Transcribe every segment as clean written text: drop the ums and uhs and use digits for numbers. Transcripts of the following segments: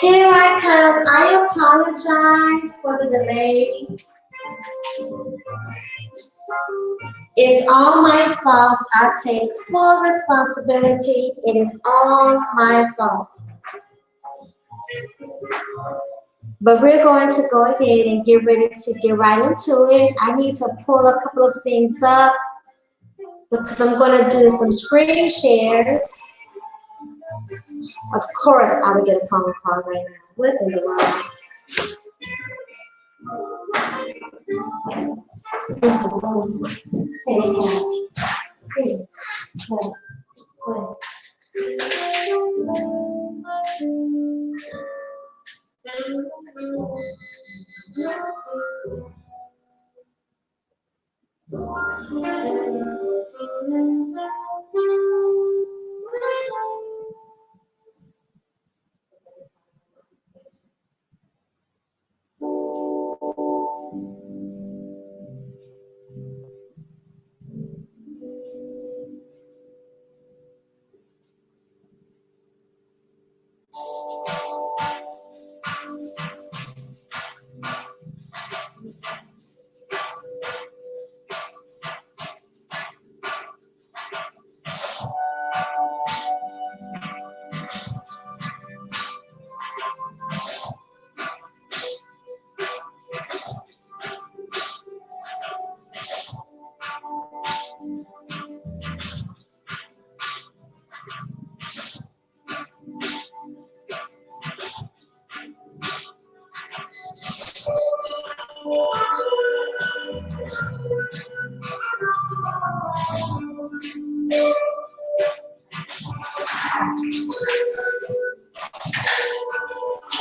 Here I come. I apologize for the delay. It's all my fault. I take full responsibility. It is all my fault. But we're going to go ahead and get ready to get right into it. I need to pull a couple of things up because I'm going to do some screen shares. Of course, I will get a phone call right now. What in the world? This is long.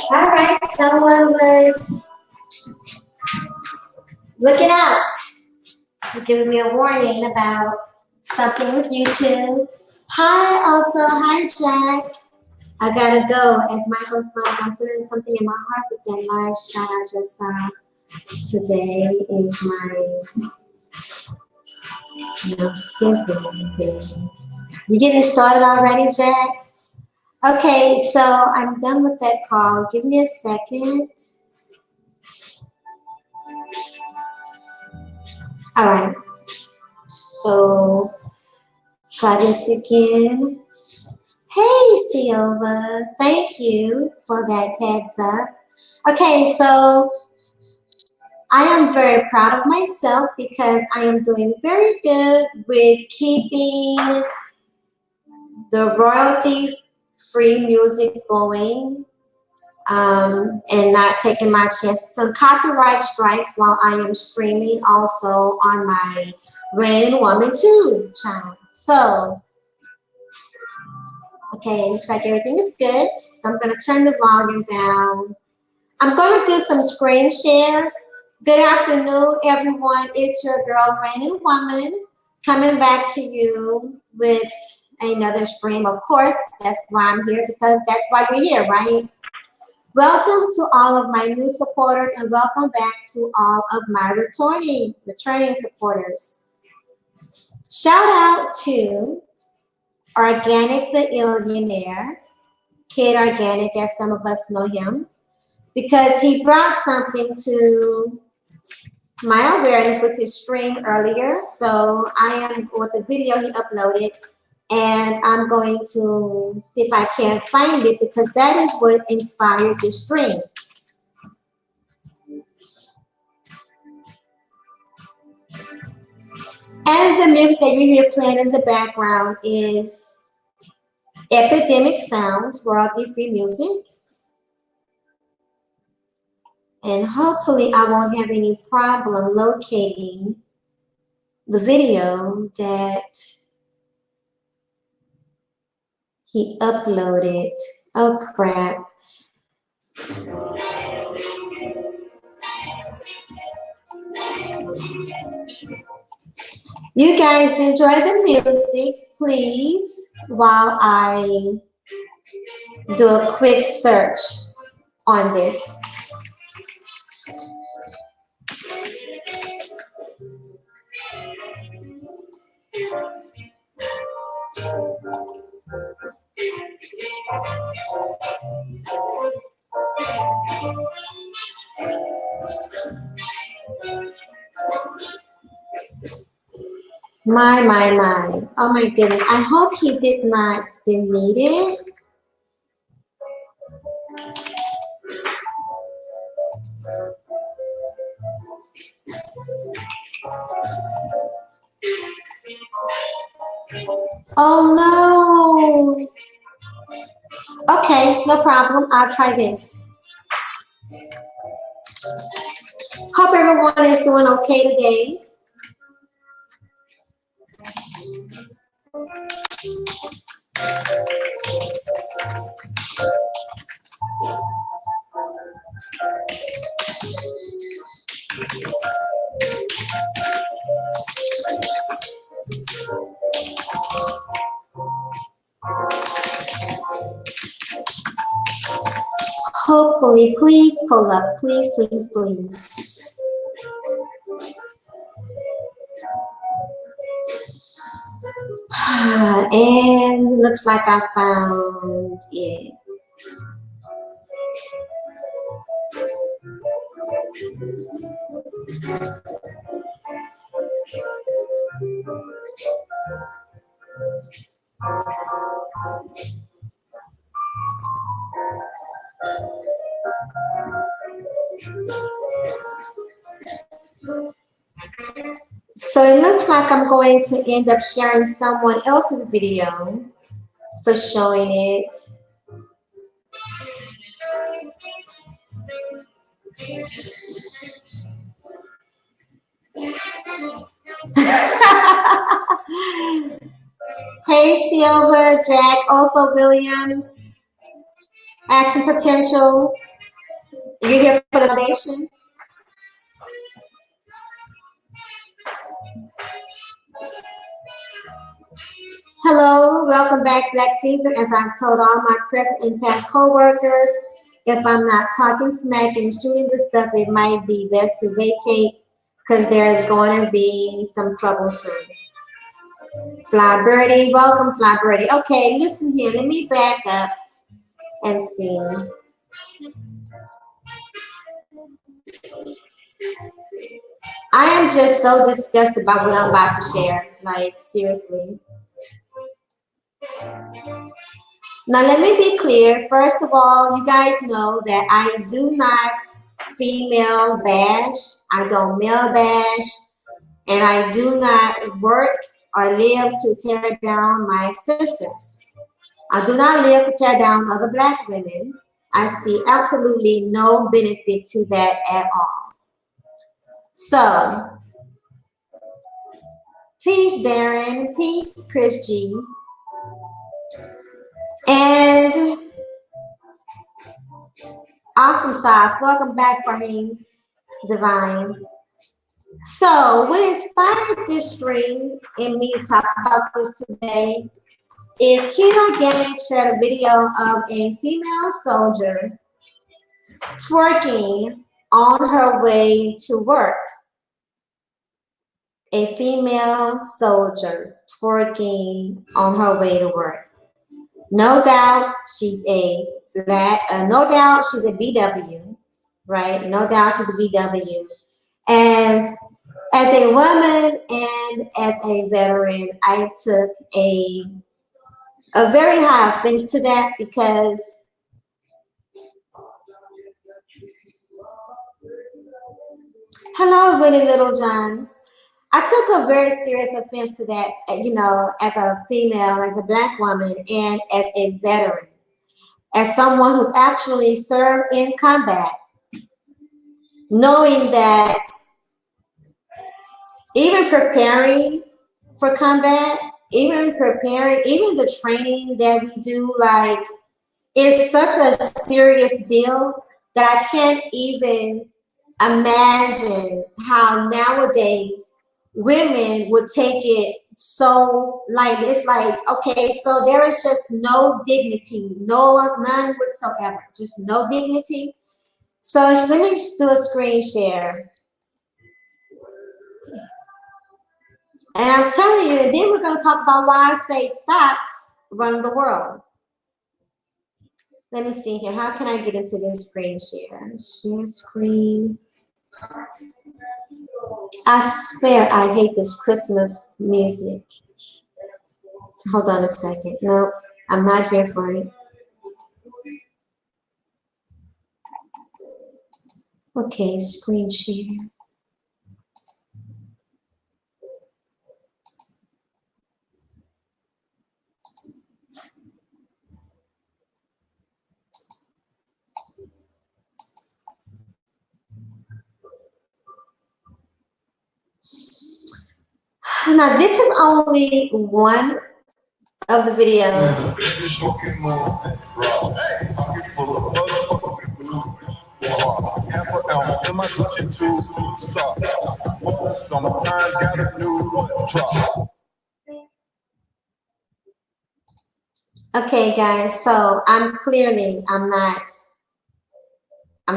All right, someone was looking out, giving me a warning about something with YouTube. Hi, Alpha. Hi, Jack. I gotta go. As Michael said, I'm feeling something in my heart with that live shot I just saw. Today is my sibling day. You getting started already, Jack? Okay, so I'm done with that call. Give me a second. All right. So try this again. Hey, Silva. Thank you for that heads up. Okay, so I am very proud of myself because I am doing very good with keeping the royalty-free music going and not taking my chances on copyright strikes while I am streaming also on my Rain and Woman 2 channel. So, okay, looks like everything is good. So I'm going to turn the volume down. I'm going to do some screen shares. Good afternoon, everyone. It's your girl, Rain and Woman, coming back to you with another stream. Of course, that's why I'm here, because that's why we're here, right? Welcome to all of my new supporters, and welcome back to all of my returning supporters. Shout out to Organic the Illionaire, Kid Organic, as some of us know him, because he brought something to my awareness with his stream earlier. So I am with the video he uploaded, and I'm going to see if I can find it, because that is what inspired this stream. And the music that you hear playing in the background is Epidemic Sounds, royalty-free music. And hopefully I won't have any problem locating the video that he uploaded. Oh crap. You guys enjoy the music, please, while I do a quick search on this. My. Oh my goodness. I hope he did not delete it. Oh no. Okay, no problem. I'll try this. Hope everyone is doing okay today. Hopefully, please pull up. Please, please, please. And looks like I found it. So it looks like I'm going to end up sharing someone else's video for showing it. Hey Silva, Jack, Otho Williams, Action Potential. You're here for the foundation. Hello, welcome back, Black Caesar. As I've told all my present and past co-workers, if I'm not talking smack and shooting the stuff, it might be best to vacate because there is going to be some trouble soon. Fly Birdie, welcome Fly Birdie. Okay, listen here, let me back up and see. I am just so disgusted about what I'm about to share, like seriously. Now let me be clear. First of all, you guys know that I do not female bash, I don't male bash, and I do not work or live to tear down my sisters. I do not live to tear down other Black women. I see absolutely no benefit to that at all. So, peace, Darren. Peace, Chris G. And awesome sauce. Welcome back, Farheen Divine. So, what inspired this stream and me to talk about this today is Kid Organic shared a video of a female soldier twerking on her way to work. A female soldier twerking on her way to work. No doubt she's a black, no doubt she's a BW, right? No doubt she's a BW. And as a woman and as a veteran, I took a very high offense to that because hello, Winnie Littlejohn. I took a very serious offense to that, you know, as a female, as a Black woman, and as a veteran, as someone who's actually served in combat, knowing that even preparing for combat, even preparing, even the training that we do, like, is such a serious deal that I can't even imagine how nowadays women would take it so lightly. It's like, okay, so there is just no dignity, none whatsoever, just no dignity. So let me just do a screen share. And I'm telling you, and then we're going to talk about why I say thoughts run the world. Let me see here. How can I get into this screen share? Share screen. I swear I hate this Christmas music. Hold on a second. No, I'm not here for it. Okay, screen share. Now this is only one of the videos. Okay, guys, so I'm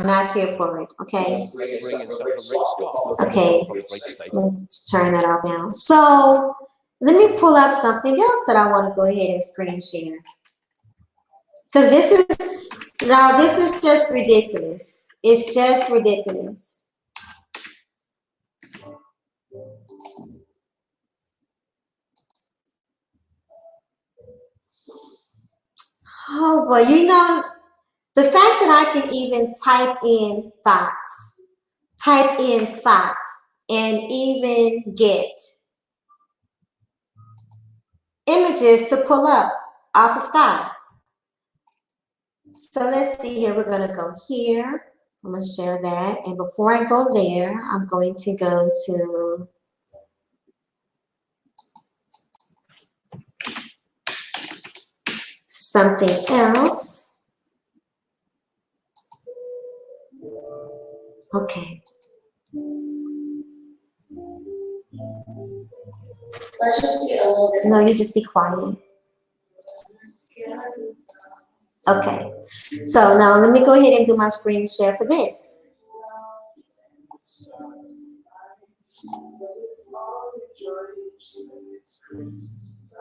not here for it, okay? Okay, let's turn that off now. So let me pull up something else that I want to go ahead and screen share. Because this is just ridiculous. It's just ridiculous. Oh boy, you know, the fact that I can even type in thoughts, and even get images to pull up off of thought. So let's see here, we're gonna go here. I'm gonna share that. And before I go there, I'm going to go to something else. Okay. Let's just get a little bit. No, you just be quiet. Okay. So now let me go ahead and do my screen share for this.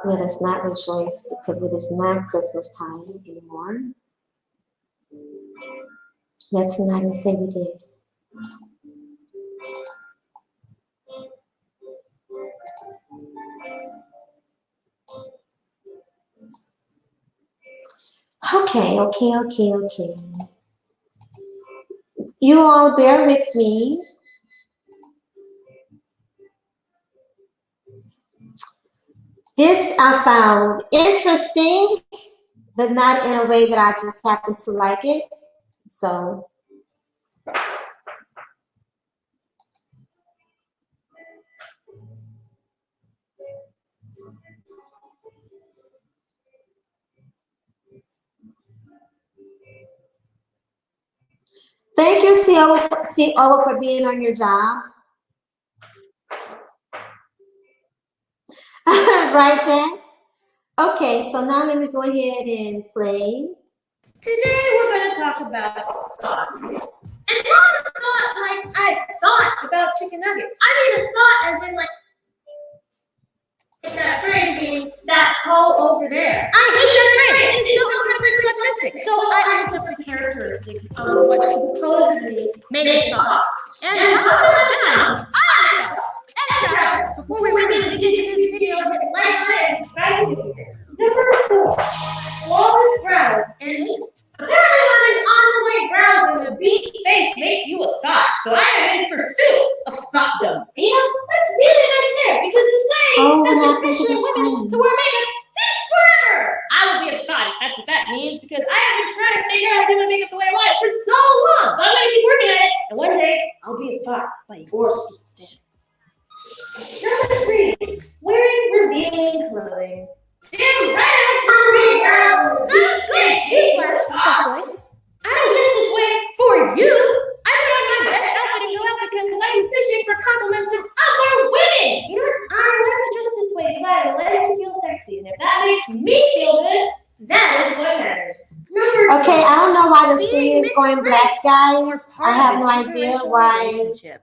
Let us not rejoice because it is not Christmas time anymore. Let's not and say we did. Okay. You all bear with me. This I found interesting, but not in a way that I just happen to like it. So thank you, CO, for being on your job. Right, Jack? Okay, so now let me go ahead and play. Today we're going to talk about thoughts. And not a thought like I thought about chicken nuggets. I mean a thought as in like that phrase, that hole over there. I hate that phrase. It's so incredibly misogynistic. So I looked up the characteristics of what supposedly make a thought. And how before we really dig into this video, hit like and subscribe to this video. Number 4, flawless brows. And apparently having on-point brows and a beak face makes you a thought. So I am in pursuit of thoughtdom. You know, that's really not there because the saying doesn't picture women to wear makeup since forever. I will be a thought if that's what that means because I have been trying to figure out how to do my makeup the way I want it for so long. So I'm going to keep working at it. And one day, I'll be a thought by your standards. Number 3, wearing revealing clothing. Damn right, I can't read girls. Not good. Newsflash, boys. I don't dress this way for you. I put on my best outfit and go out because I'm fishing for compliments from other women. You know what? I like to dress this way because I like to feel sexy, and if that makes me feel good, that is what matters. Okay, I don't know why the screen is going black, guys. I have no idea why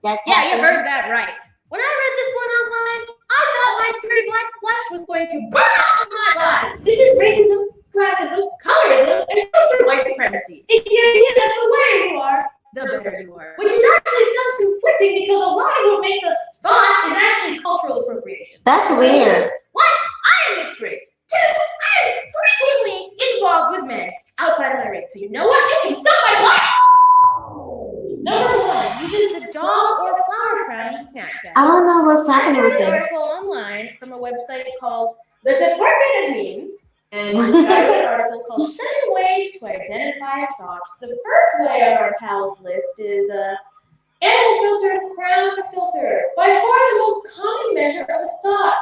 that's happening. Yeah, you heard that right. When I read this one online, I thought my pretty black flash was going to burn out my life. This is racism, classism, colorism, and white supremacy. It's the idea that the lighter you are, the better you are. Which is actually self-conflicting an this. article online from a website called the Department of Memes, and it started an article called 7 Ways to Identify Thoughts. The first way on our pals list is animal filter, crown filter. By far the most common measure of a thought.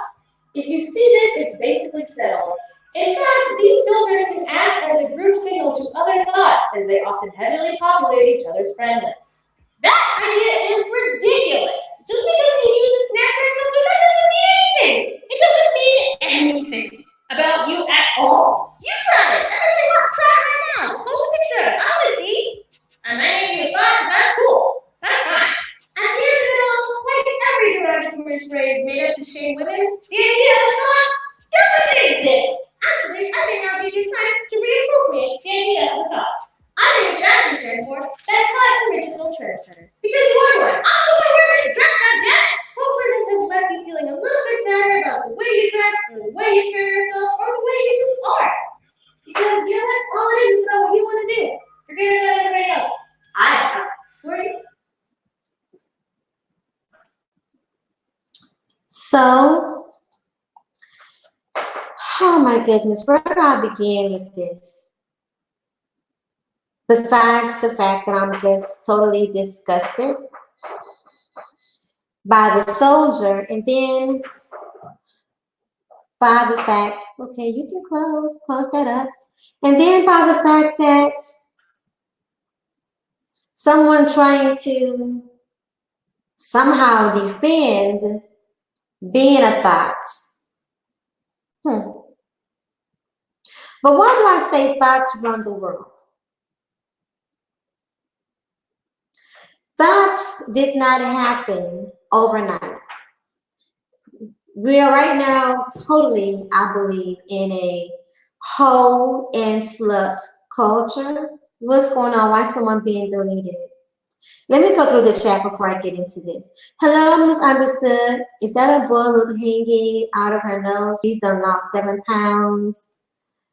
If you see this, it's basically settled. In fact, these filters can act as a group signal to other thoughts, as they often heavily populate each other's friend lists. That idea is ridiculous. Just because you use a Snapchat filter, that doesn't mean anything. It doesn't mean anything about you at all. You try it. Try it right now. Post a picture of it. I want to see. I might give you a thought. That's cool. That's fine. At the end of it all, like every derogatory phrase made up to shame women, the idea of a thought doesn't exist. Actually, I think now would be a good time to reappropriate the idea of a thought. I think we should actually stand for that thought's original trend center. Because you are one. I'm fully wearing this dress, goddammit! Hopefully this has left you feeling a little bit better about the way you dress, or the way you carry yourself, or the way you just are. Because you know what? All it is about what you want to do. Forget about everybody else. I have. For you. So, oh my goodness, where do I begin with this? Besides the fact that I'm just totally disgusted by the soldier, and then by the fact, okay, you can close that up, and then by the fact that someone trying to somehow defend being a thought. But why do I say thoughts run the world? Thoughts did not happen overnight. We are right now totally, I believe, in a hoe and slut culture. What's going on? Why is someone being deleted? Let me go through the chat before I get into this. Hello, Misunderstood. Is that a boy look hanging out of her nose? She's done lost 7 pounds.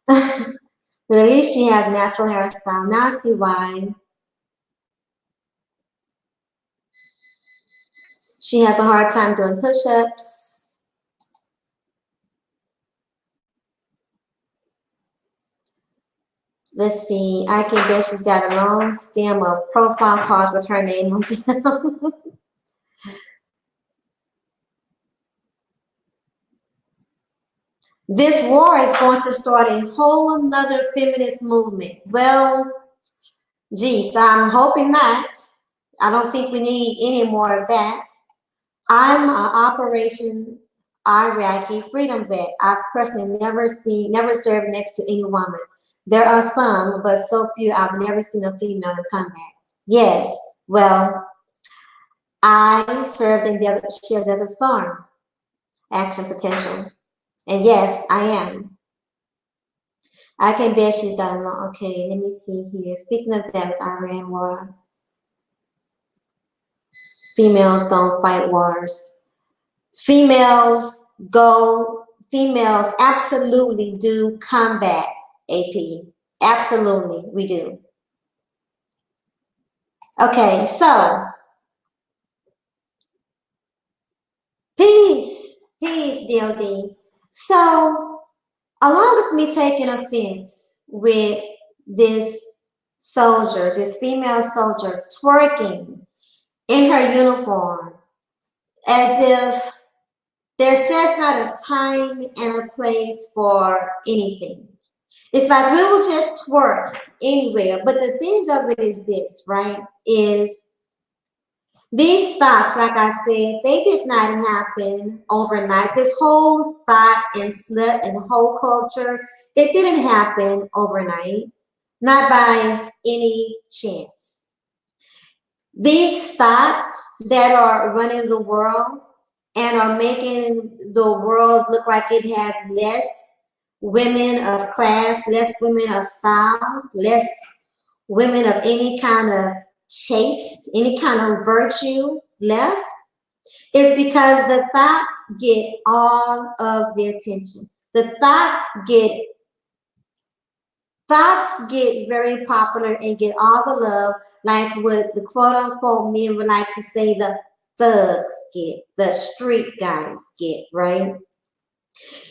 But at least she has natural hairstyle. Now I see why. She has a hard time doing push-ups. Let's see. I can bet she's got a long stem of profile cards with her name on them. This war is going to start a whole another feminist movement. Well, geez, I'm hoping not. I don't think we need any more of that. I'm an Operation Iraqi freedom vet. I've personally never served next to any woman. There are some, but so few I've never seen a female in combat. Yes, well, I served in the Shield Desert Storm, Action Potential. And yes, I am. I can bet she's done a lot. Okay, let me see here. Speaking of that, with Iran war, females don't fight wars. Females absolutely do combat, AP. Absolutely, we do. Okay, so, peace, DLD. So, along with me taking offense with this soldier, this female soldier twerking in her uniform, as if there's just not a time and a place for anything. It's like we will just twerk anywhere. But the thing of it is this, right? Is these thoughts, like I said, they did not happen overnight. This whole thought and slut and whole culture, it didn't happen overnight, not by any chance. These thoughts that are running the world and are making the world look like it has less women of class, less women of style, less women of any kind of chaste, any kind of virtue left, is because the thoughts get all of the attention. The thoughts get very popular and get all the love, like what the quote unquote men would like to say, the thugs get, the street guys get, right?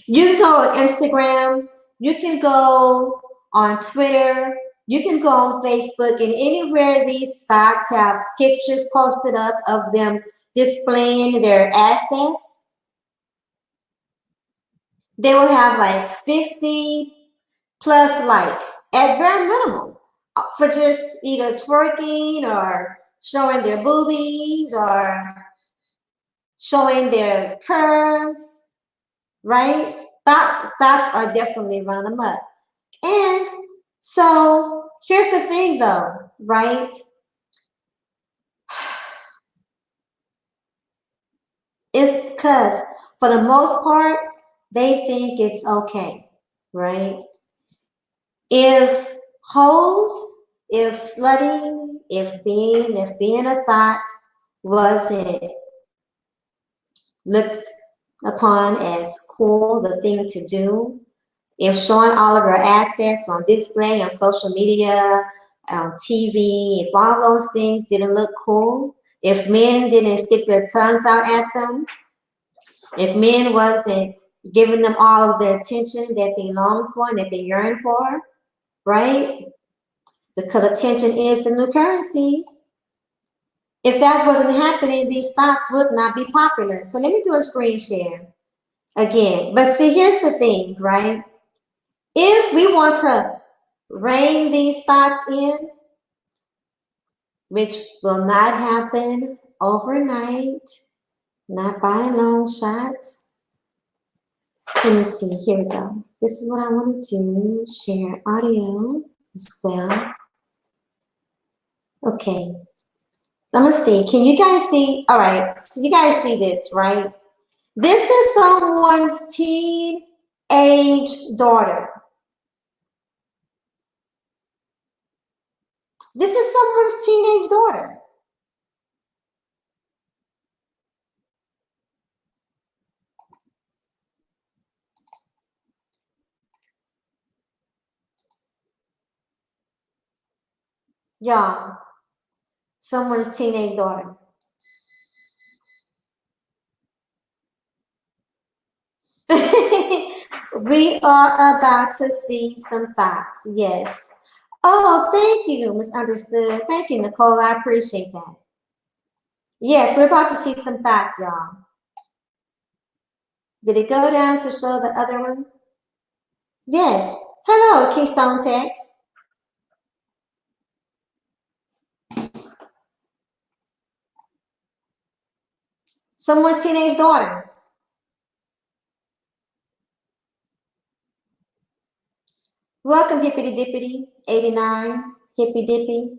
You can go on Instagram, you can go on Twitter, you can go on Facebook, and anywhere these stocks have pictures posted up of them displaying their assets, they will have like 50 plus likes at bare minimum for just either twerking or showing their boobies or showing their curves, right? Thoughts are definitely running amok. And so here's the thing though, right? It's because for the most part, they think it's okay, right? If hoes, if slutting, if being a thought wasn't looked upon as cool, the thing to do, if showing all of your assets on display on social media, on TV, if all those things didn't look cool, if men didn't stick their tongues out at them, if men wasn't giving them all of the attention that they long for and that they yearn for, right? Because attention is the new currency. If that wasn't happening, these thoughts would not be popular. So let me do a screen share again. But see, here's the thing, right? If we want to rein these thoughts in, which will not happen overnight, not by a long shot. Let me see, here we go. This is what I want to do, share audio as well. Okay, let me see, can you guys see? All right, so you guys see this, right? This is someone's teenage daughter. This is someone's teenage daughter. Y'all, someone's teenage daughter. We are about to see some thoughts, yes. Oh, thank you, misunderstood. Thank you, Nicole. I appreciate that. Yes, we're about to see some thoughts, y'all. Did it go down to show the other one? Yes. Hello, Keystone Tech. Someone's teenage daughter. Welcome, Hippity Dippity, 89, Hippy Dippy.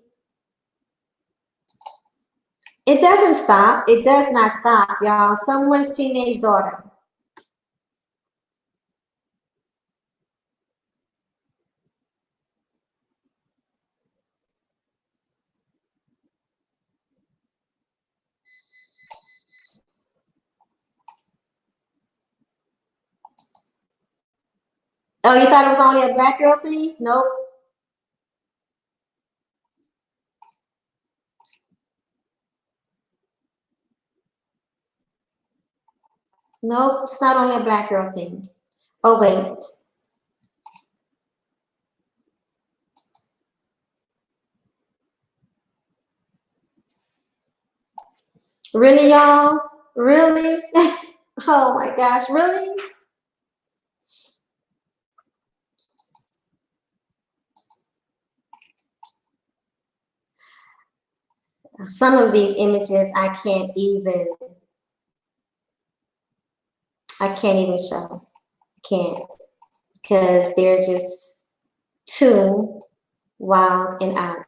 It doesn't stop. It does not stop, y'all. Someone's teenage daughter. Oh, you thought it was only a black girl thing? Nope. Nope, it's not only a black girl thing. Oh, wait. Really, y'all? Really? Oh my gosh, really? Some of these images I can't even show. Can't. Because they're just too wild and out.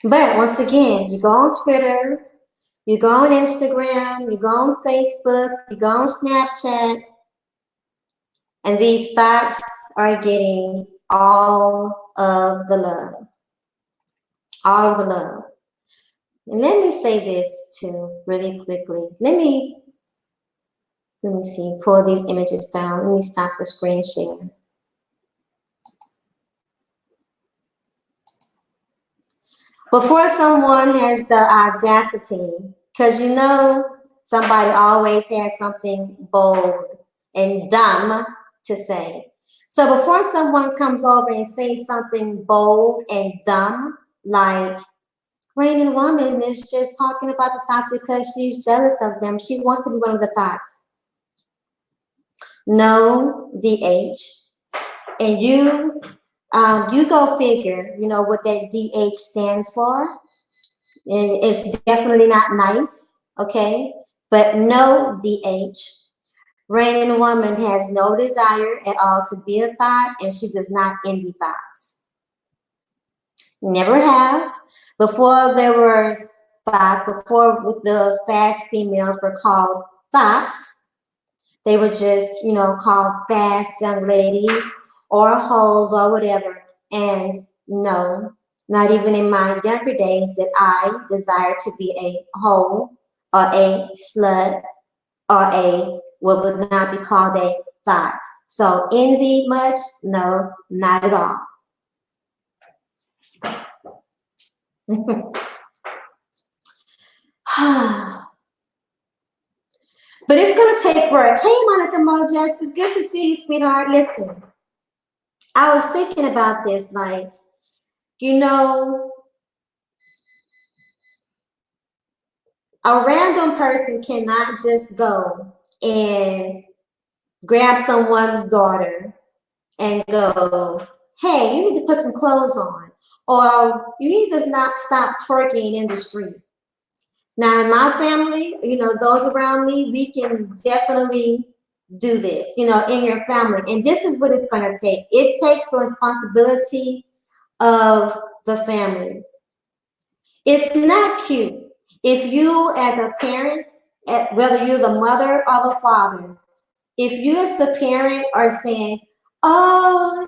But once again, you go on Twitter, you go on Instagram, you go on Facebook, you go on Snapchat, and these thoughts are getting all of the love. All of the love. And let me say this too, really quickly. Let me see, pull these images down. Let me stop the screen share. Before someone has the audacity, because you know somebody always has something bold and dumb to say. So before someone comes over and says something bold and dumb, like Raymond Woman is just talking about the thoughts because she's jealous of them. She wants to be one of the thoughts. No, DH. And you go figure, you know, what that DH stands for. And it's definitely not nice, okay? But no, DH. Reigning woman has no desire at all to be a thought, and she does not envy thoughts. Never have. Before there was thoughts, before the fast females were called thoughts, they were just, you know, called fast young ladies or hoes or whatever. And no, not even in my younger days did I desire to be a hoe or a slut or a what would not be called a thought. So envy much? No, not at all. But it's gonna take work. Hey, Monica Mojest, it's good to see you, sweetheart. Listen, I was thinking about this, like, you know, a random person cannot just go and grab someone's daughter and go, hey, you need to put some clothes on, or you need to not stop twerking in the street. Now, in my family, you know, those around me, we can definitely do this, you know, in your family. And this is what it's going to take. It takes the responsibility of the families. It's not cute if you, as a parent, whether you're the mother or the father, if you, as the parent, are saying, oh,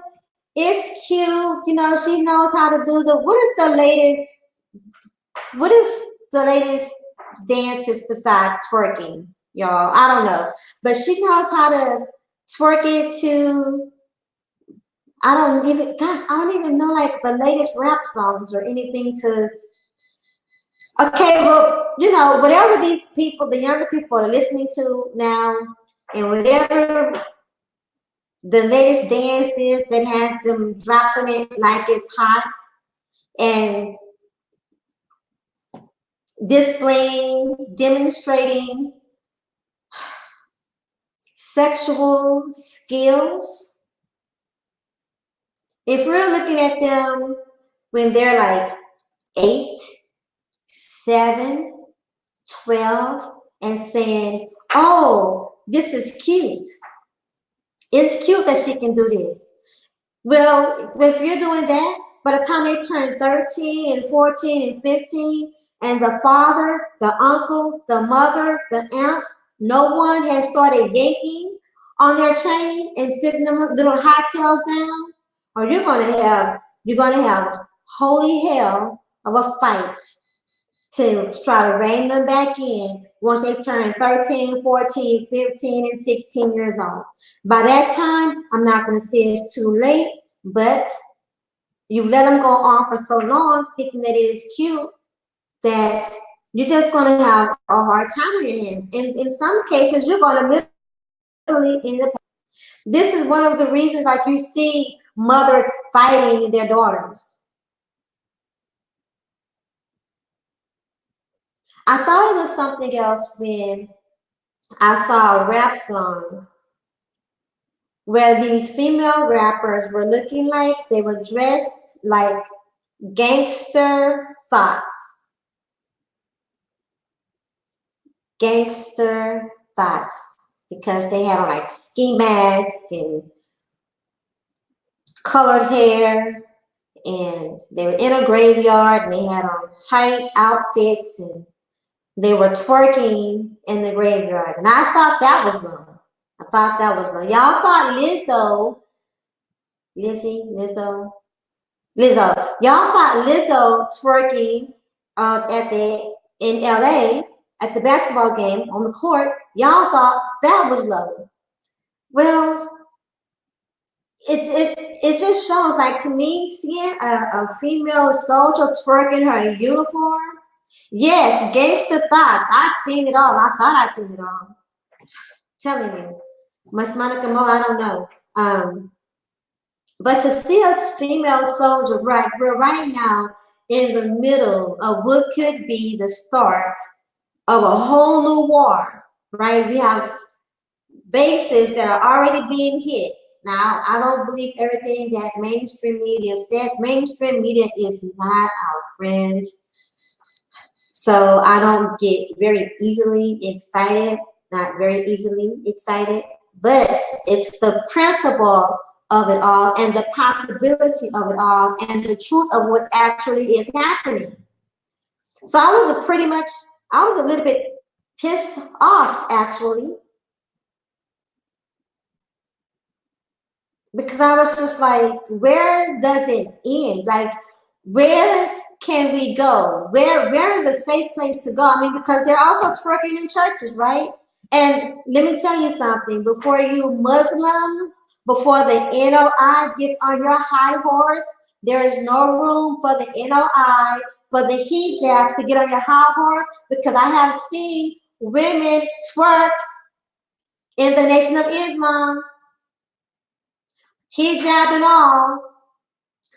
it's cute, you know, she knows how to do what is the latest dances besides twerking, y'all? I don't know. But she knows how to twerk it to, I don't even know like the latest rap songs or anything to, okay, well, you know, whatever these people, the younger people are listening to now, and whatever the latest dance is that has them dropping it like it's hot and demonstrating sexual skills. If we're looking at them when they're like 8, 7, 12, and saying, oh, this is cute. It's cute that she can do this. Well, if you're doing that, by the time they turn 13 and 14 and 15, and the father, the uncle, the mother, the aunt, no one has started yanking on their chain and sitting them little high tails down, or you're gonna have holy hell of a fight to try to rein them back in once they turn 13, 14, 15, and 16 years old. By that time, I'm not going to say it's too late, but you've let them go on for so long thinking that it is cute that you're just going to have a hard time on your hands. And in some cases, you're going to literally end up. This is one of the reasons, like, you see mothers fighting their daughters. I thought it was something else when I saw a rap song where these female rappers were looking like they were dressed like gangster thoughts. Gangster thoughts. Because they had on like ski masks and colored hair, and they were in a graveyard and they had on tight outfits and they were twerking in the graveyard. And I thought that was low. I thought that was low. Y'all thought Lizzo. Y'all thought Lizzo twerking in LA at the basketball game on the court. Y'all thought that was low. Well, it just shows, like, to me, seeing a female soldier twerking her uniform. Yes, gangster thoughts. I've seen it all. I thought I'd seen it all. Telling you, Miss Monica Mo, I don't know. But to see a female soldier, right, we're right now in the middle of what could be the start of a whole new war, right? We have bases that are already being hit. Now, I don't believe everything that mainstream media says. Mainstream media is not our friend. So I don't get very easily excited, not very easily excited, but it's the principle of it all and the possibility of it all and the truth of what actually is happening. So I was a little bit pissed off actually, because I was just like, where does it end? Like, where can we go? Where is a safe place to go? I mean, because they're also twerking in churches, right? And let me tell you something, before you Muslims, before the NOI gets on your high horse, there is no room for the NOI, for the hijab to get on your high horse, because I have seen women twerk in the Nation of Islam, hijab and all.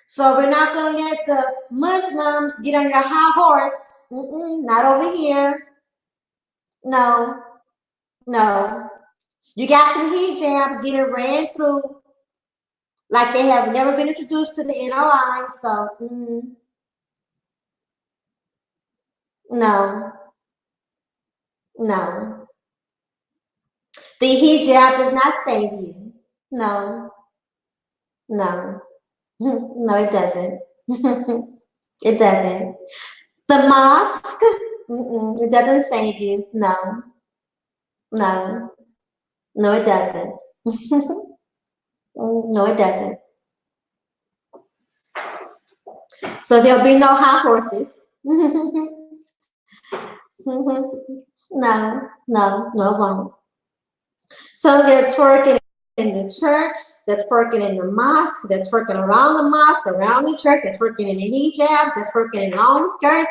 So we're not going to let the Muslims get on your high horse. Not over here. No, no. You got some hijabs getting ran through like they have never been introduced to the NOI. So, no, no. The hijab does not save you. No, no, no, it doesn't. It doesn't. The mosque, it doesn't save you. No, no, no, it doesn't. No, it doesn't. So there'll be no high horses. No, no, no, won't. So they're twerking in the church, they're twerking in the mosque, they're twerking around the mosque, around the church, they're twerking in the hijab, they're twerking in long skirts,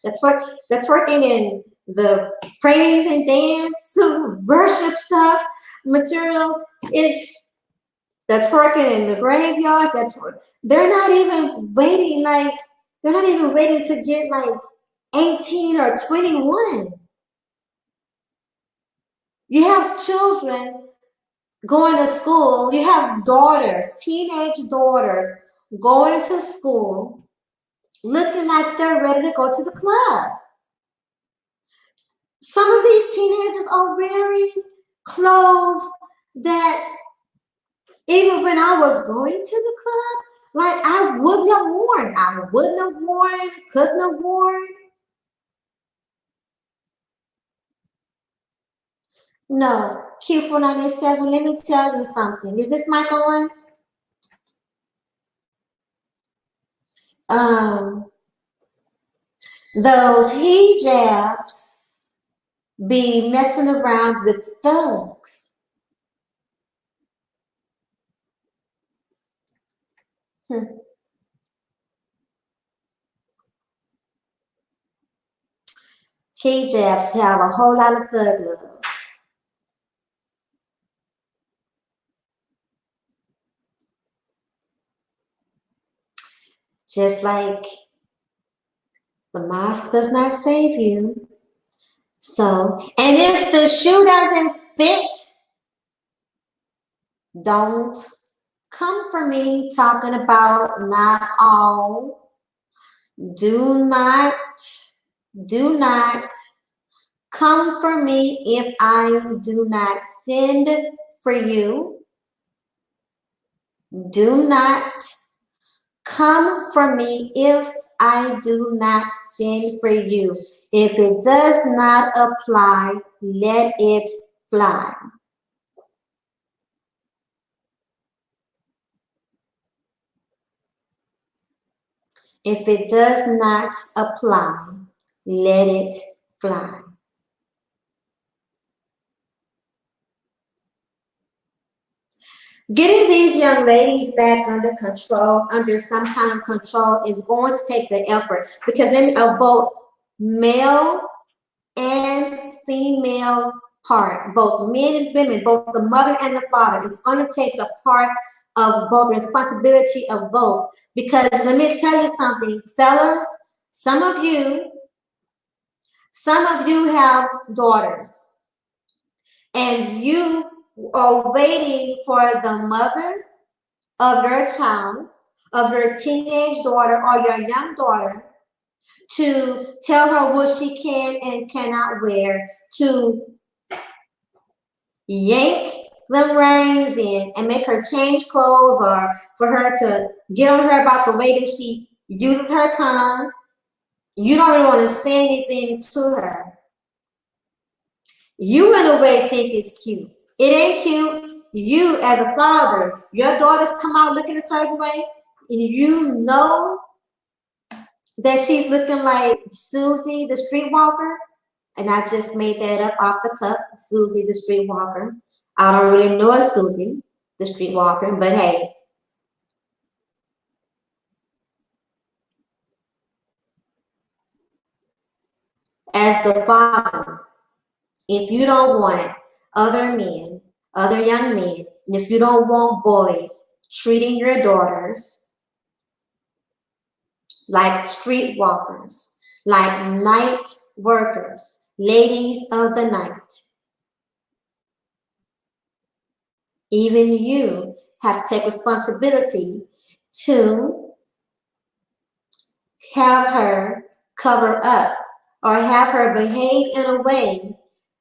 they're twerking in the praise and dance, worship stuff, material. That's working in the graveyards. They're not even waiting, like, they're not even waiting to get like 18 or 21. You have children going to school. You have daughters, teenage daughters, going to school, looking like they're ready to go to the club. Some of these teenagers are wearing clothes that even when I was going to the club, like, I wouldn't have worn. I wouldn't have worn, couldn't have worn. No, Q497, let me tell you something. Is this mic on? Those hijabs be messing around with thugs. Hijabs have a whole lot of thug love. Just like the mosque does not save you. So, and if the shoe doesn't fit, don't come for me talking about not all. Do not come for me if I do not send for you. Do not come for me if I do not send for you. If it does not apply, let it fly. If it does not apply, let it fly. Getting these young ladies back under control, under some kind of control, is going to take the effort because then of both male and female part, both men and women, both the mother and the father. It's going to take the part of both, responsibility of both. Because let me tell you something, fellas, some of you have daughters and you are waiting for the mother of your child, of your teenage daughter or your young daughter to tell her what she can and cannot wear, to yank the reins in and make her change clothes, or for her to get on her about the way that she uses her tongue. You don't really want to say anything to her. You in a way think it's cute. It ain't cute. You as a father, your daughters come out looking a certain way, and you know that she's looking like Susie the streetwalker. And I just made that up off the cuff, Susie the streetwalker. I don't really know a Susie the streetwalker, but hey. As the father, if you don't want other men, other young men, and if you don't want boys treating your daughters like streetwalkers, like night workers, ladies of the night, even you have to take responsibility to have her cover up or have her behave in a way,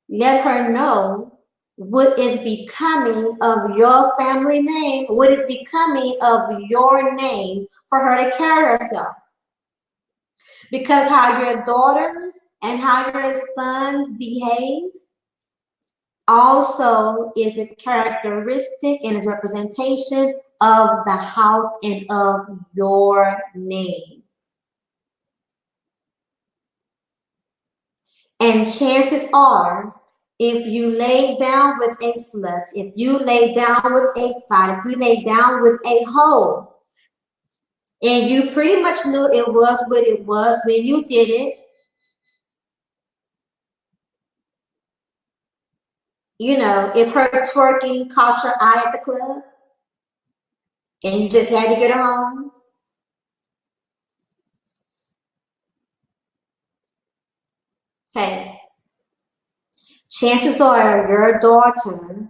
let her know what is becoming of your family name, what is becoming of your name for her to carry herself. Because how your daughters and how your sons behave also is a characteristic and is representation of the house and of your name. And chances are, if you lay down with a slut, if you lay down with a thot, if you lay down with a hoe, and you pretty much knew it was what it was when you did it, you know, if her twerking caught your eye at the club and you just had to get her home, hey, chances are your daughter,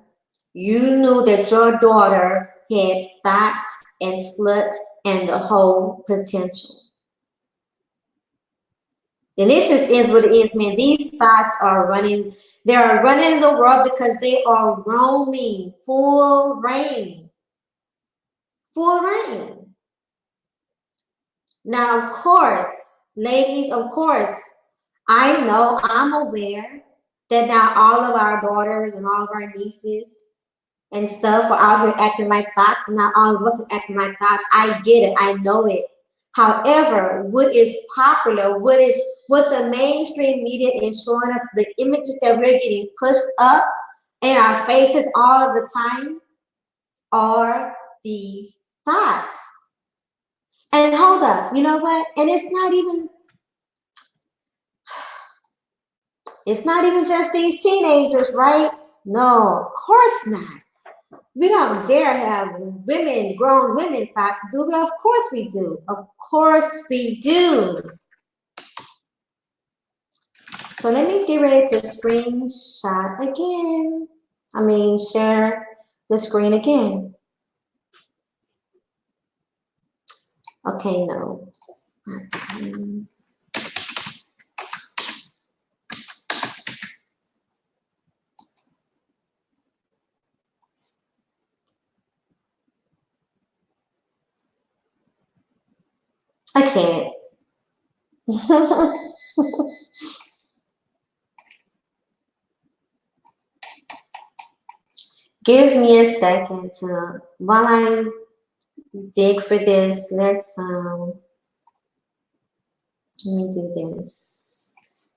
you knew that your daughter had thot and slut and the whole potential. And it just is what it is, man. These thots are running, they are running the world because they are roaming full reign. Full reign. Now, of course, ladies, of course, I know, I'm aware that not all of our daughters and all of our nieces and stuff are out here acting like thots. Not all of us are acting like thots. I get it. I know it. However, what is popular, what the mainstream media is showing us, the images that we're getting pushed up in our faces all of the time are these thots. And hold up, you know what? And it's not even just these teenagers, right? No, of course not. We don't dare have women, grown women thots, do we? Of course we do. Of course we do. So let me get ready to screenshot again. Share the screen again. Okay, no. I can't. Give me a second to, while I dig for this, let me do this.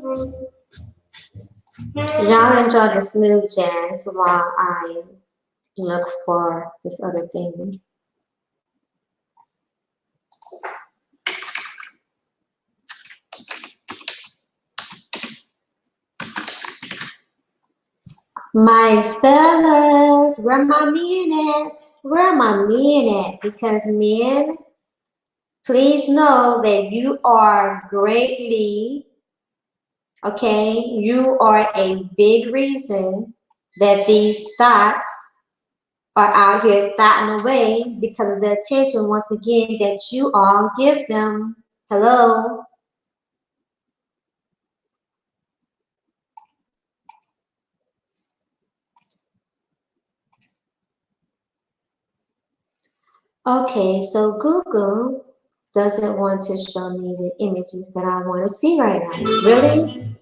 Y'all enjoy the smooth jazz while I look for this other thing. My fellas, where my men at? Where my men at? Because men, please know that you are greatly, okay, you are a big reason that these thoughts are out here thotting away because of the attention, once again, that you all give them. Hello? Okay, so Google doesn't want to show me the images that I want to see right now. Really?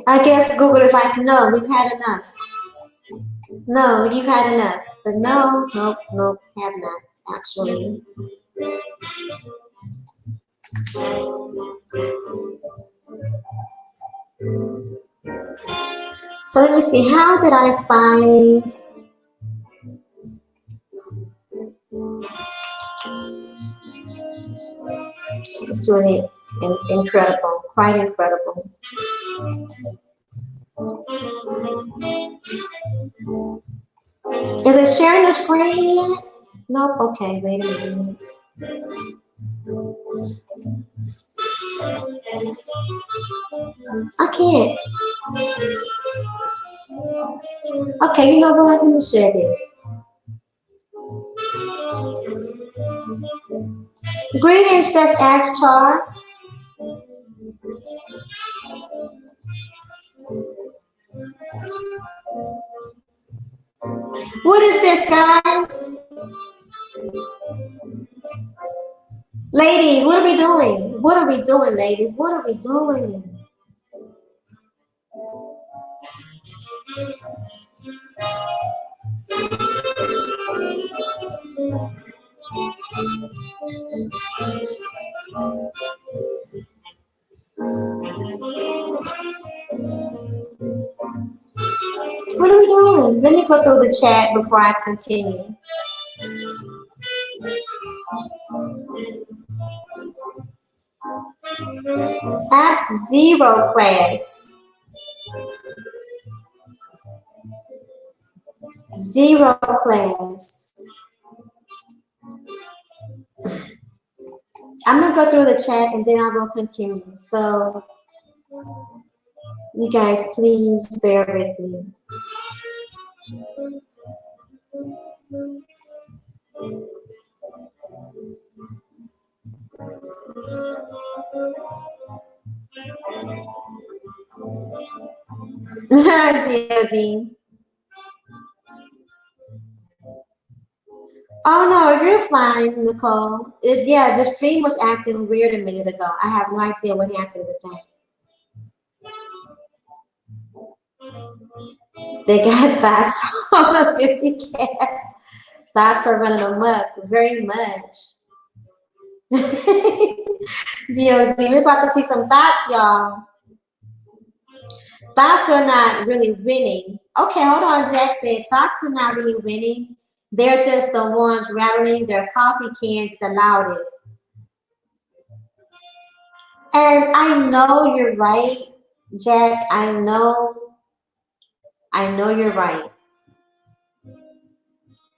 I guess Google is like, no, we've had enough. No, you've had enough. But no, nope, nope, have not, actually. So let me see, how did I find, it's really incredible, quite incredible. Is it sharing the screen yet? Nope, okay, wait a minute. I can't. Okay, you know what? Let me share this. Greetings, just ask Char. What is this, guys? Ladies, what are we doing? What are we doing, ladies? What are we doing? What are we doing? Let me go through the chat before I continue. Apps zero class. Zero class. I'm gonna go through the chat and then I will continue. So you guys please bear with me. DOD. Oh no, you're fine, Nicole. Yeah, the stream was acting weird a minute ago. I have no idea what happened with that. They got thoughts on the 50K. Thoughts are running amok, very much. DOD, we're about to see some thoughts, y'all. Thoughts are not really winning. Okay, hold on, Jack said thoughts are not really winning. They're just the ones rattling their coffee cans the loudest. And I know you're right, Jack. I know you're right.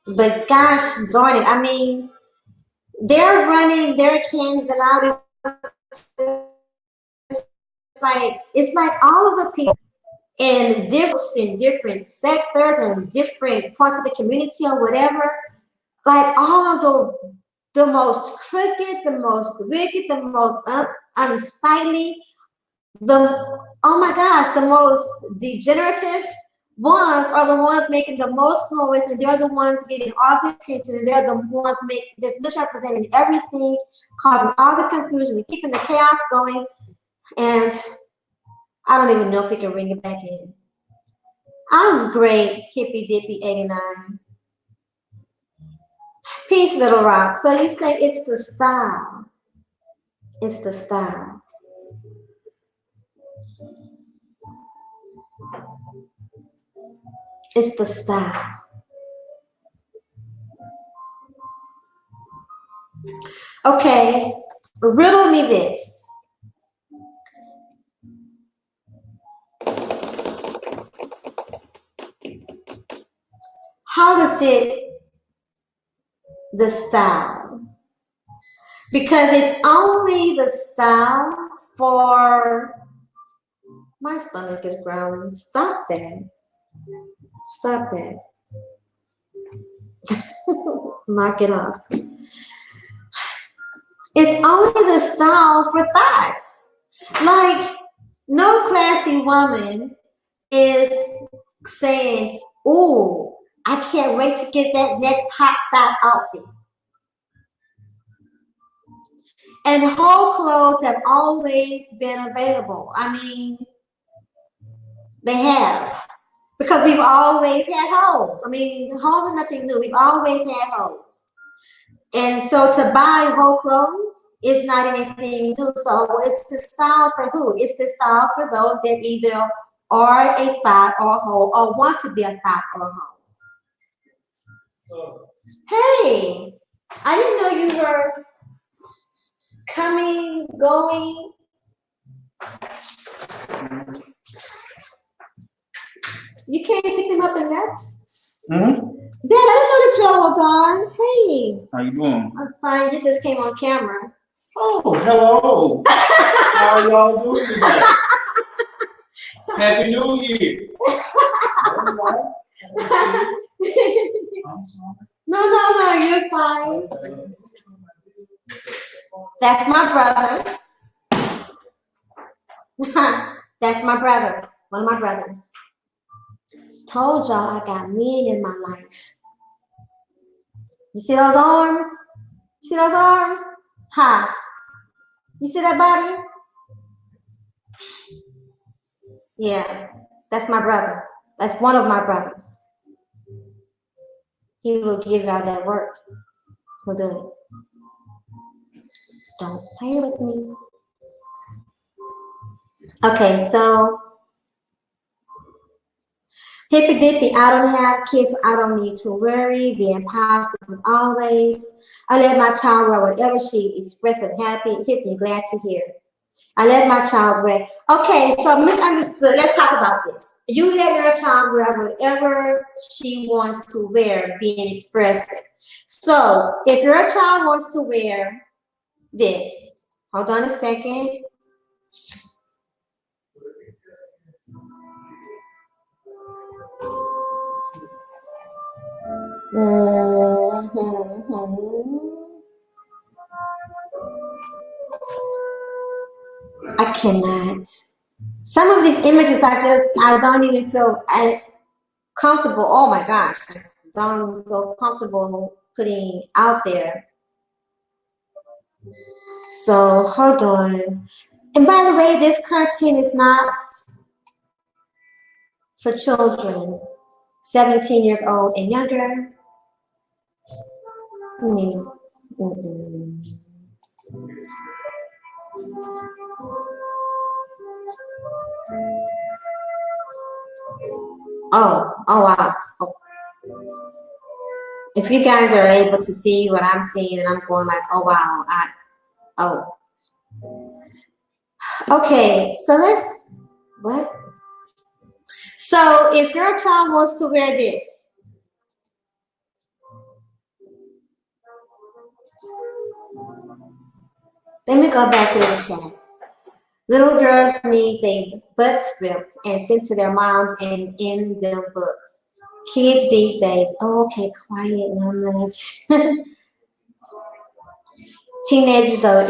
But gosh darn it, I mean, they're running their cans the loudest. It's like all of the people in different sectors and different parts of the community or whatever, like all of the most crooked, the most wicked, the most unsightly, oh my gosh, the most degenerative ones are the ones making the most noise, and they're the ones getting all the attention, and they're the ones just misrepresenting everything, causing all the confusion and keeping the chaos going. And I don't even know if we can bring it back in. I'm great, hippy dippy 89. Peace, Little Rock. So you say it's the style. It's the style. It's the style. Okay, riddle me this. How is it the style? Because it's only the style for my stomach is growling. Stop that. Stop that. Knock it off. It's only the style for thoughts. Like, no classy woman is saying, "Ooh, I can't wait to get that next hot thought outfit." And whole clothes have always been available. I mean, they have. Because we've always had hoes. I mean, hoes are nothing new. We've always had hoes. And so to buy whole clothes is not anything new. So it's the style for who? It's the style for those that either are a thought or a hoe or want to be a thought or a hoe. Hey, I didn't know you were coming, going. You can't pick them up and left? Dad, I didn't know that y'all were gone. Hey. How you doing? I'm fine. You just came on camera. Oh, hello. How are y'all doing today? Happy New Year. No, you're fine. That's my brother. That's my brother. One of my brothers. Told y'all I got men in my life. You see those arms? You see those arms? Ha. You see that body? Yeah. That's my brother. That's one of my brothers. He will give y'all that work. He'll do it. Don't play with me. Okay, so hippy dippy, I don't have kids, so I don't need to worry. Being positive as always. I let my child wear whatever she expresses happy, hippy, glad to hear. I let my child wear. Okay, so misunderstood. Let's talk about this. You let your child wear whatever she wants to wear, being expressive. So if your child wants to wear this, hold on a second. I cannot. Some of these images I don't even feel comfortable. Oh my gosh, I don't even feel comfortable putting out there. So hold on. And by the way, this content is not for children 17 years old and younger. Oh wow. Oh. If you guys are able to see what I'm seeing and I'm going like, oh wow, okay, so what? So if your child wants to wear this, let me go back to the chat. Little girls need their butts whipped and sent to their moms and in them books. Kids these days, oh, okay, quiet, no minutes. Teenagers though,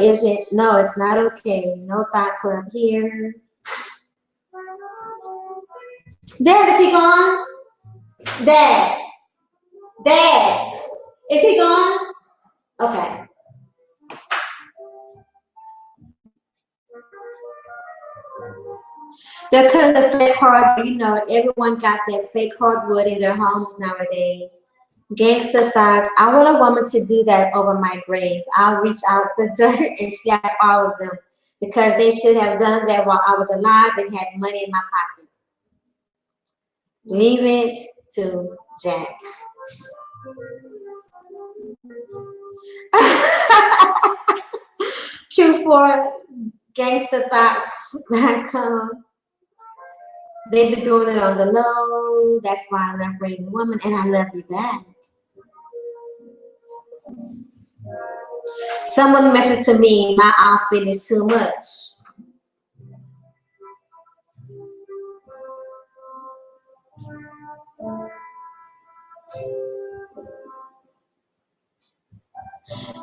no, it's not okay. No thought club here. Dad, is he gone? Dad, is he gone? Okay. They're cutting the fake hardwood. You know, everyone got that fake hardwood in their homes nowadays. Gangster thoughts. I want a woman to do that over my grave. I'll reach out the dirt and slap all of them because they should have done that while I was alive and had money in my pocket. Leave it to Jack. Q4 gangsterthoughts.com. They be doing it on the low. That's why I love Raven Woman and I love you back. Someone messaged to me, my outfit is too much.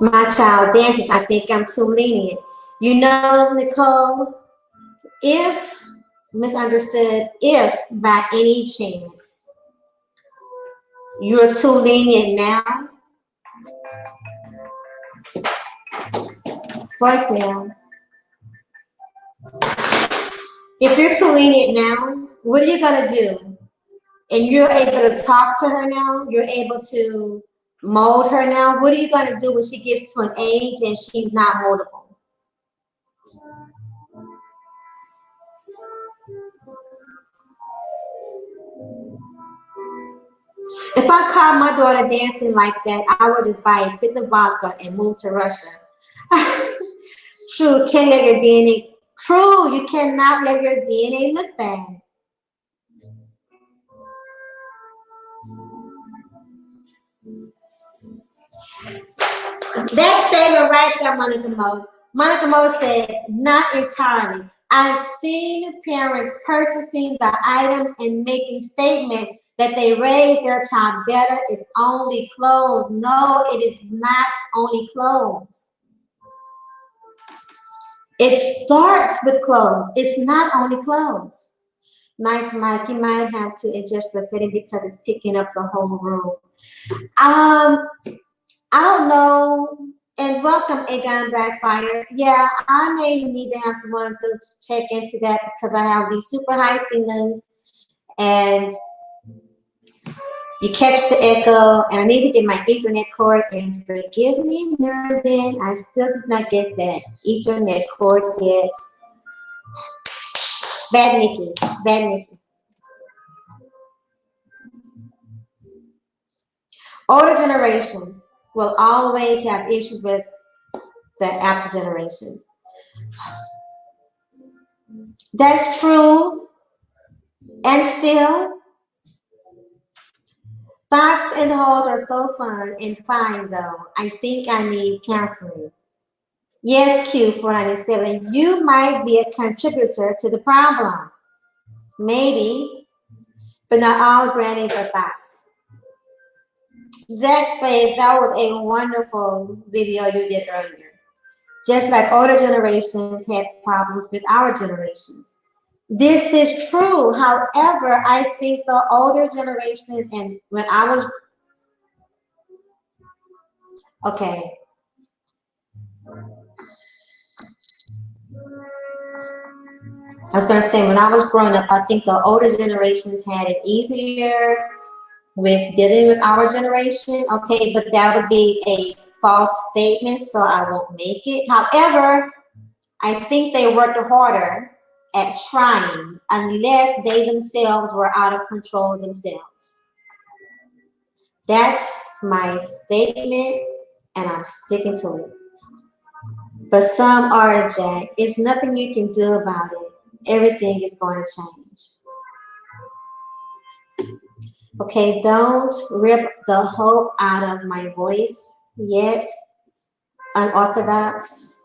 My child dances, I think I'm too lenient. You know, Nicole, if misunderstood, if by any chance you're too lenient now, voicemail. If you're too lenient now, what are you gonna do? And you're able to talk to her now, you're able to mold her now. What are you gonna do when she gets to an age and she's not moldable? If I caught my daughter dancing like that, I would just buy a fifth of vodka and move to Russia. True, can't let your DNA. True, you cannot let your DNA look bad. That statement right there, Monica Mo. Monica Mo says, not entirely. I've seen parents purchasing the items and making statements that they raise their child better. It's only clothes. No, it is not only clothes. It starts with clothes. It's not only clothes. Nice, Mike. You might have to adjust your setting because it's picking up the whole room. I don't know. And welcome, Egon Blackfire. Yeah, I may need to have someone to check into that because I have these super high ceilings and you catch the echo, and I need to get my Ethernet cord. And forgive me, Nerden, I still did not get that Ethernet cord yet. Bad Nikki, bad Nikki. Older generations will always have issues with the after generations. That's true. And still, thoughts and holes are so fun and fine though. I think I need counseling. Yes, Q497, you might be a contributor to the problem. Maybe, but not all grannies are thoughts. Jack's Faith, that was a wonderful video you did earlier. Just like older generations had problems with our generations. This is true. However, I think the older generations and when I was, okay. I was going to say, when I was growing up, I think the older generations had it easier with dealing with our generation. Okay, but that would be a false statement, so I won't make it. However, I think they worked harder at trying unless they themselves were out of control themselves. That's my statement, and I'm sticking to it. But some are, Jack. It's nothing you can do about it. Everything is going to change. Okay, don't rip the hope out of my voice yet. Unorthodox.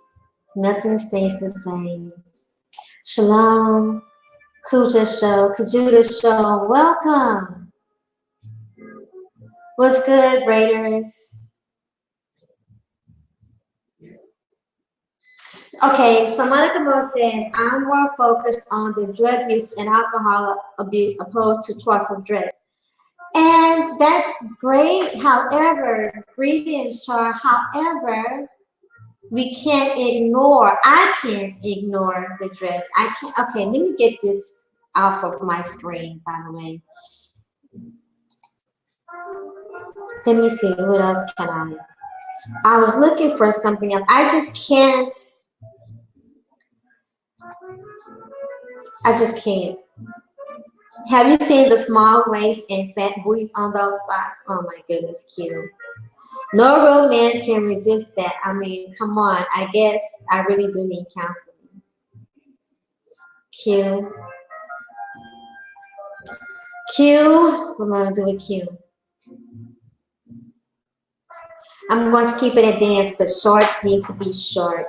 Nothing stays the same. Shalom. Kuja Show, Kajuda Show, welcome. What's good, Raiders? Okay, so Monica Mo says, I'm more focused on the drug use and alcohol abuse opposed to trust of dress. And that's great. However, greetings, Char. However, we can't ignore, I can't ignore the dress. I can't, okay, let me get this off of my screen, by the way. Let me see. What else can I? I was looking for something else. I just can't. I just can't. Have you seen the small waist and fat booties on those spots? Oh my goodness, cute. No real man can resist that. I mean, come on. I guess I really do need counseling. Q. Q. We're going to do a Q. I'm going to keep it a dance, but shorts need to be short.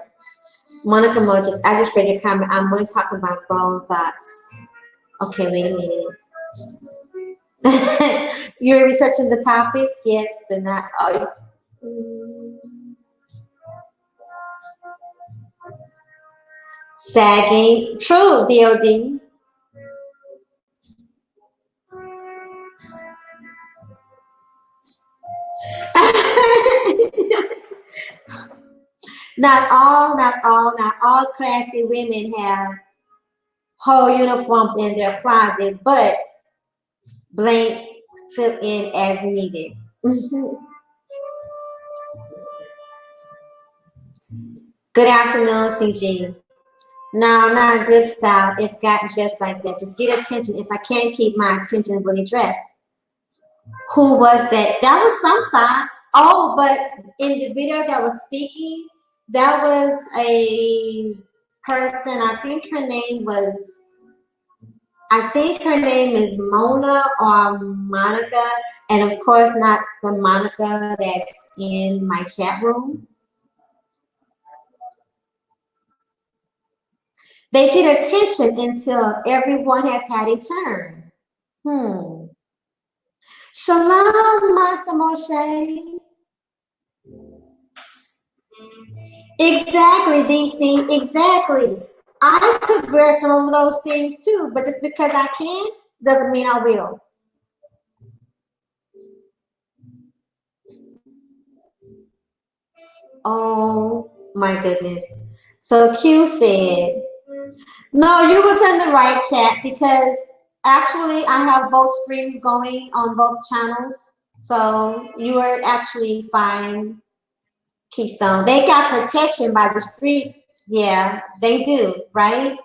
Monica Moses, I just read your comment. I'm going to talk about grown thoughts. Okay, wait a minute. You're researching the topic? Yes, but not. Sagging. True, DOD. Not all classy women have whole uniforms in their closet, but blank fill in as needed. Good afternoon, CG. No, not good style. If got dressed like that, just get attention. If I can't keep my attention really dressed. Who was that? That was some thought. Oh, but in the video that was speaking, that was a person. I think her name is Mona or Monica, and of course not the Monica that's in my chat room. They get attention until everyone has had a turn. Shalom, Master Moshe. Exactly, DC, exactly. I could wear some of those things too, but just because I can doesn't mean I will. Oh my goodness. So Q said, no, you was in the right chat because actually I have both streams going on both channels. So you are actually fine, Keystone. They got protection by the street. Yeah, they do, right?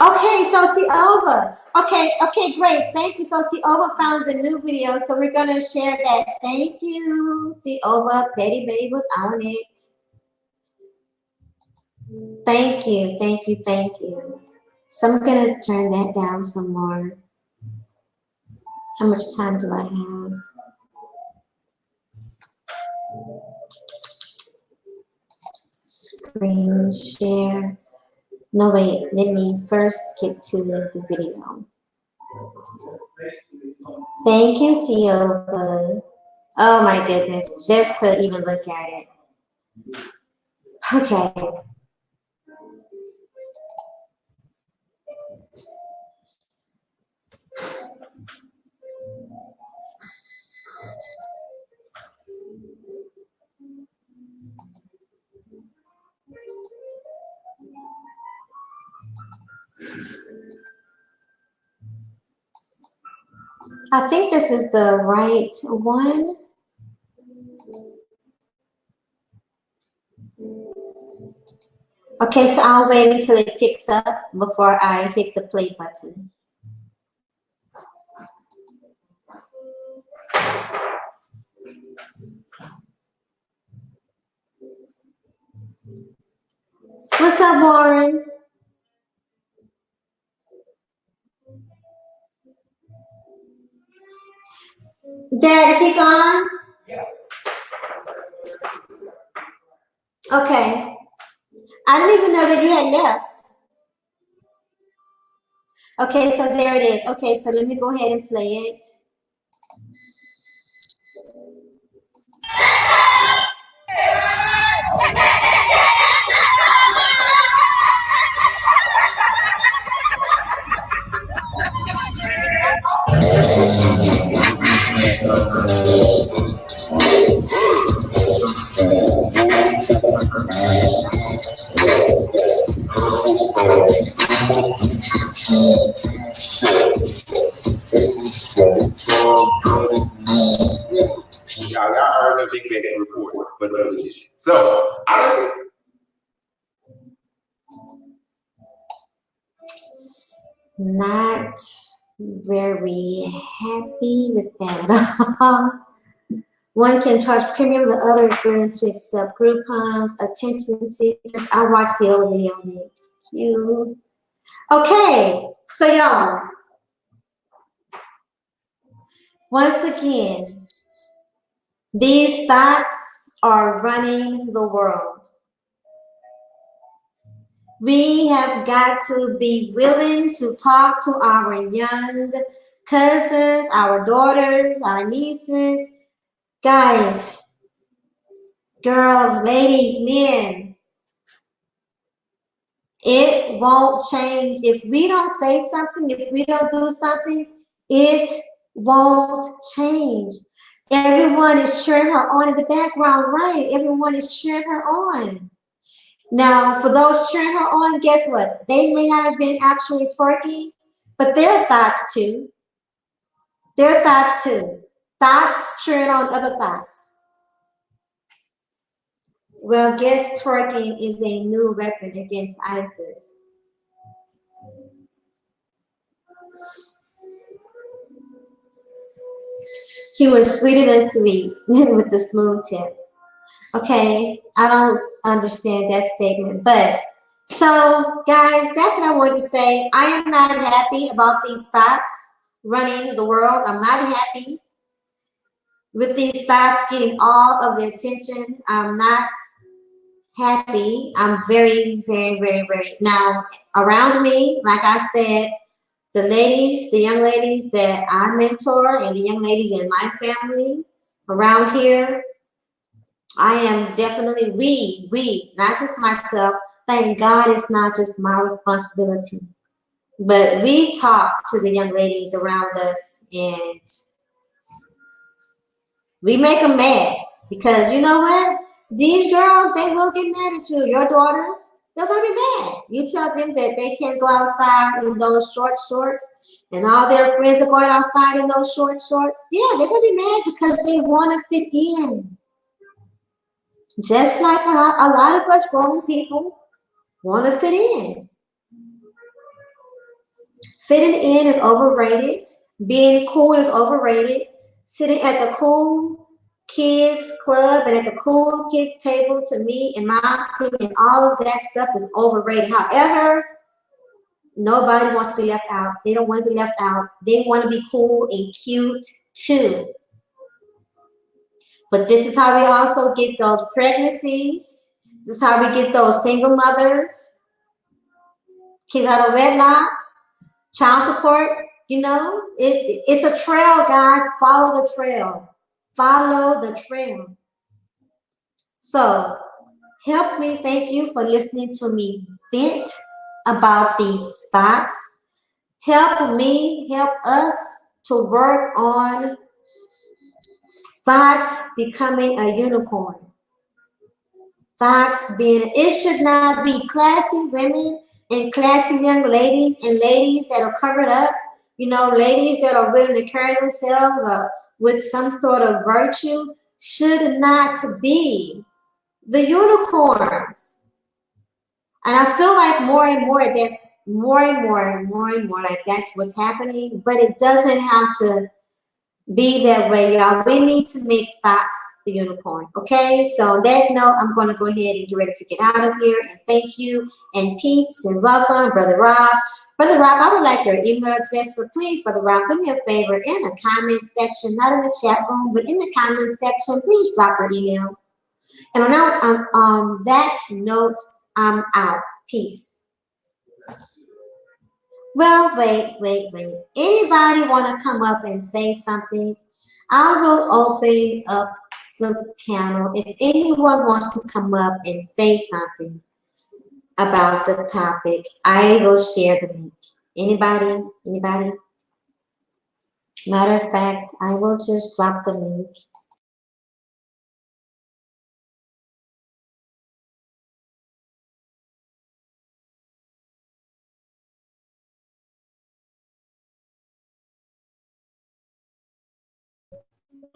Okay, so see over. Okay, great. Thank you. So see over found the new video, so we're gonna share that. Thank you. See over, Petty Babe was on it. Thank you, thank you, thank you. So I'm gonna turn that down some more. How much time do I have? Screen share. No, wait, let me first get to the video. Thank you, Siopa. Oh my goodness, just to even look at it. Okay. I think this is the right one. Okay, so I'll wait until it picks up before I hit the play button. What's up, Warren? Dad, is he gone? Yeah. Okay. I didn't even know that you had left. Okay, so there it is. Okay, so let me go ahead and play it. Not very happy with that at all. One can charge premium, the other is willing to accept Groupons, attention seekers. I watched the old video. Nick. Cute. Okay, so y'all, once again, these thoughts are running the world. We have got to be willing to talk to our young cousins, our daughters, our nieces, guys, girls, ladies, men. It won't change. If we don't say something, if we don't do something, it won't change. Everyone is cheering her on in the background, right? Everyone is cheering her on. Now, for those cheering her on, guess what? They may not have been actually twerking, but their thoughts too. Their thoughts too. Thoughts cheering on other thoughts. Well, guess twerking is a new weapon against ISIS. He was sweeter than sweet with the smooth tip. Okay, I don't understand that statement, but so guys, that's what I wanted to say. I am not happy about these thoughts running the world. I'm not happy with these thoughts getting all of the attention. I'm not happy. I'm very, very, very, very now around me, like I said, the ladies, the young ladies that I mentor and the young ladies in my family around here, I am definitely not just myself. Thank God it's not just my responsibility. But we talk to the young ladies around us and we make them mad because you know what? These girls, they will get mad at you. Your daughters, they're gonna be mad. You tell them that they can't go outside in those short shorts, and all their friends are going outside in those short shorts. Yeah, they're gonna be mad because they want to fit in. Just like a lot of us grown people want to fit in. Fitting in is overrated. Being cool is overrated. Sitting at the cool kids club and at the cool kids table, to me, in my opinion, all of that stuff is overrated. However, nobody wants to be left out. They don't want to be left out. They want to be cool and cute too. But this is how we also get those pregnancies. This is how we get those single mothers, kids out of wedlock, child support. You know, it's a trail, guys. Follow the trail. Follow the trail. So help me. Thank you for listening to me vent about these thoughts. Help me, help us to work on thoughts becoming a unicorn. Thoughts being, it should not be classy women and classy young ladies and ladies that are covered up, you know, ladies that are willing to carry themselves with some sort of virtue should not be the unicorns. And I feel like more and more that's more and more and more and more like that's what's happening, but it doesn't have to be that way, y'all. We need to make thoughts the unicorn. Okay, so on that note, I'm going to go ahead and get ready to get out of here. And thank you, and peace, and welcome, Brother Rob. Brother Rob, I would like your email address, so please, Brother Rob, do me a favor in the comment section, not in the chat room, but in the comment section, please drop your email. And on that note, I'm out. Peace. Well, wait. Anybody want to come up and say something? I will open up the panel. If anyone wants to come up and say something about the topic, I will share the link. Anybody? Anybody? Matter of fact, I will just drop the link.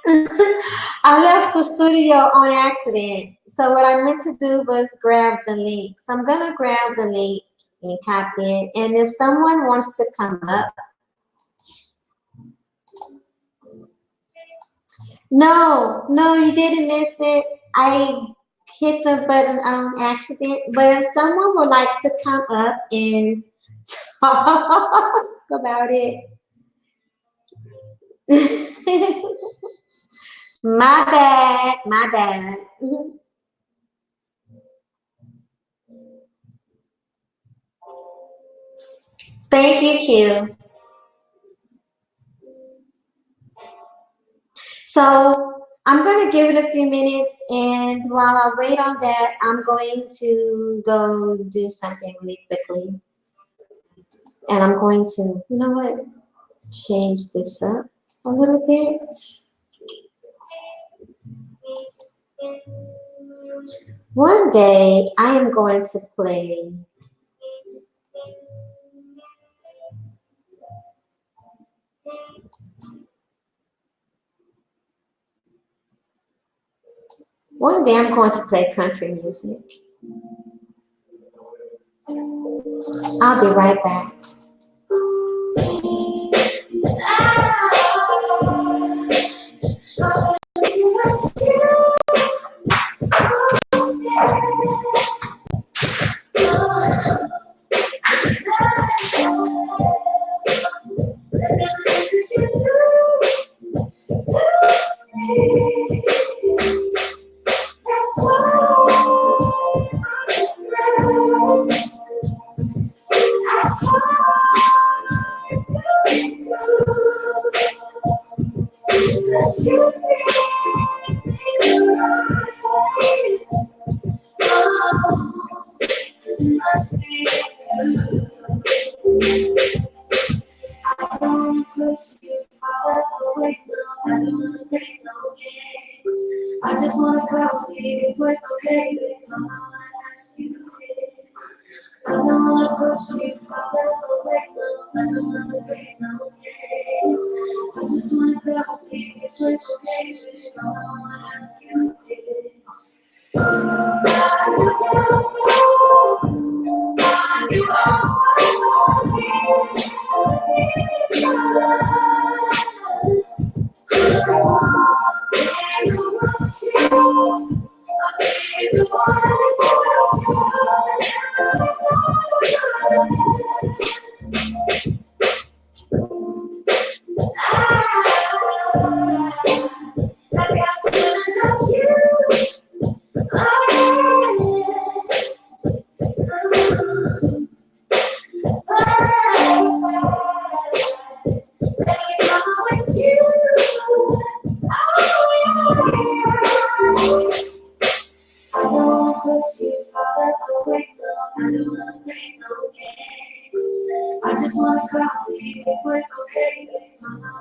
I left the studio on accident. So what I meant to do was grab the link. So I'm gonna grab the link and copy it. And if someone wants to come up, no, you didn't miss it. I hit the button on accident. But if someone would like to come up and talk about it, my bad, my bad. Thank you, Q. So I'm going to give it a few minutes, and while I wait on that, I'm going to go do something really quickly. And I'm going to, you know what, change this up a little bit. One day I am going to play. One day I'm going to play country music. I'll be right back. I just wanna call, see if we're okay, baby. I'll ask you this. I don't wanna push you farther away, no. I don't wanna play no games. I just wanna call, see if we're okay, baby. I'll ask you this. I just wanna call, see if we're okay, baby. I'll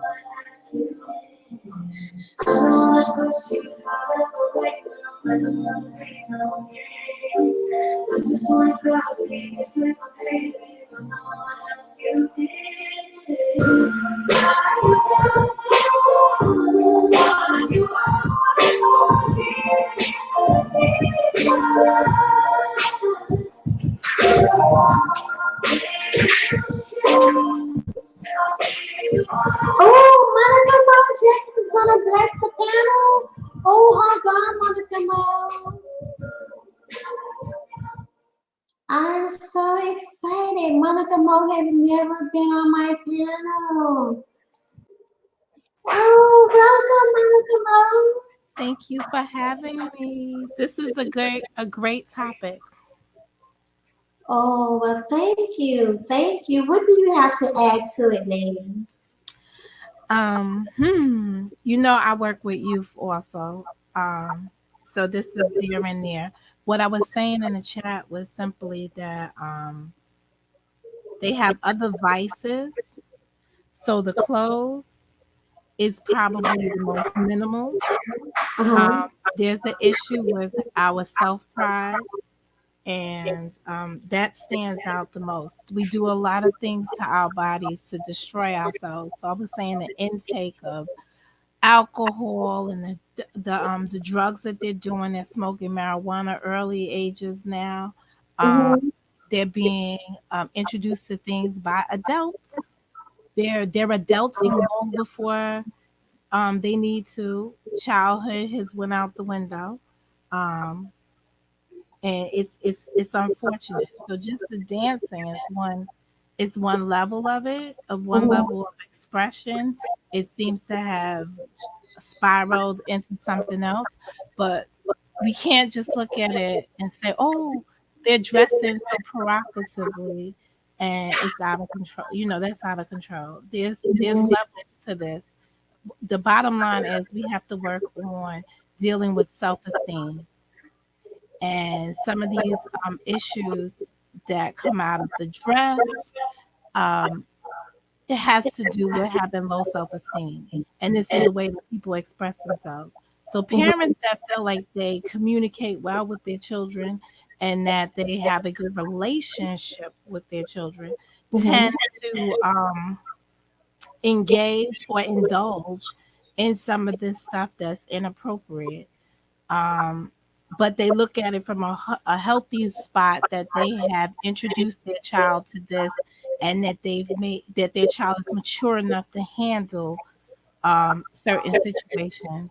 ask you this. I don't wanna push you farther away, no. I don't wanna play no games. I just wanna call, see if we're okay, baby. I'll ask you this. Oh, Monica Mo is gonna bless the panel. Oh, hold on, Monica Mo. I'm so excited. Monica Mo has never been on my panel. Oh, welcome, Monica Mo. Thank you for having me. This is a great topic. Oh, well, thank you. Thank you. What do you have to add to it, lady? I work with youth also. So this is dear and near. What I was saying in the chat was simply that they have other vices. So the clothes is probably the most minimal. Uh-huh. There's an issue with our self pride, and that stands out the most. We do a lot of things to our bodies to destroy ourselves. So I was saying the intake of alcohol and the drugs that they're doing. They're smoking marijuana early ages now. Um, Mhm. they're being introduced to things by adults. They're adulting long before they need to. Childhood has went out the window. Um, and it's unfortunate. So just the dancing is one level of it, of one Mhm. level of expression. It seems to have spiraled into something else, but we can't just look at it and say, "Oh, they're dressing so provocatively." And it's out of control. That's out of control. There's Mhm. levels to this. The bottom line is we have to work on dealing with self-esteem and some of these issues that come out of the dress. Um, it has to do with having low self-esteem, and this is the way that people express themselves. So Mhm. parents that feel like they communicate well with their children and that they have a good relationship with their children Mhm. tend to engage or indulge in some of this stuff that's inappropriate. um, but they look at it from a healthy spot that they have introduced their child to this, and that they've made that their child is mature enough to handle certain situations.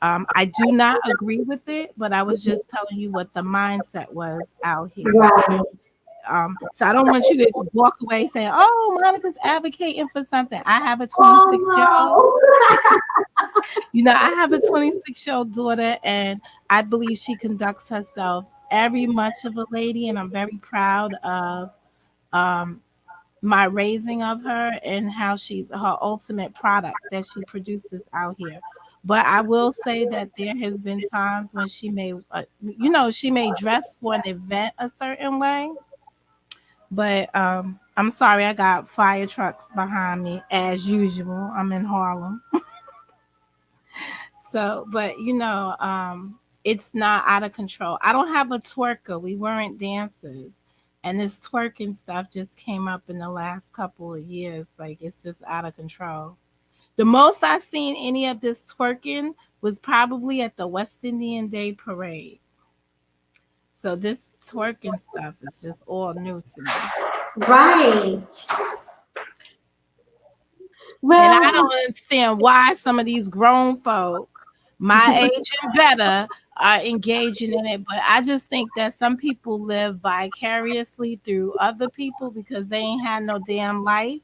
I do not agree with it, but I was just telling you what the mindset was out here. Right. So I don't want you to walk away saying, "Oh, Monica's advocating for something." I have a 26-year-old. Oh I have a 26-year-old daughter, and I believe she conducts herself very much of a lady, and I'm very proud of um, my raising of her and how she's her ultimate product that she produces out here. But I will say that there has been times when she may dress for an event a certain way. But I'm sorry, I got fire trucks behind me as usual. I'm in Harlem. So, but it's not out of control. I don't have a twerker. We weren't dancers. And this twerking stuff just came up in the last couple of years. Like it's just out of control. The most I seen any of this twerking was probably at the West Indian Day parade. So this twerking stuff is just all new to me. no. Right. And Well, I don't understand why some of these grown folk, my age and better, are engaging in it. But I just think that some people live vicariously through other people because they ain't had no damn life.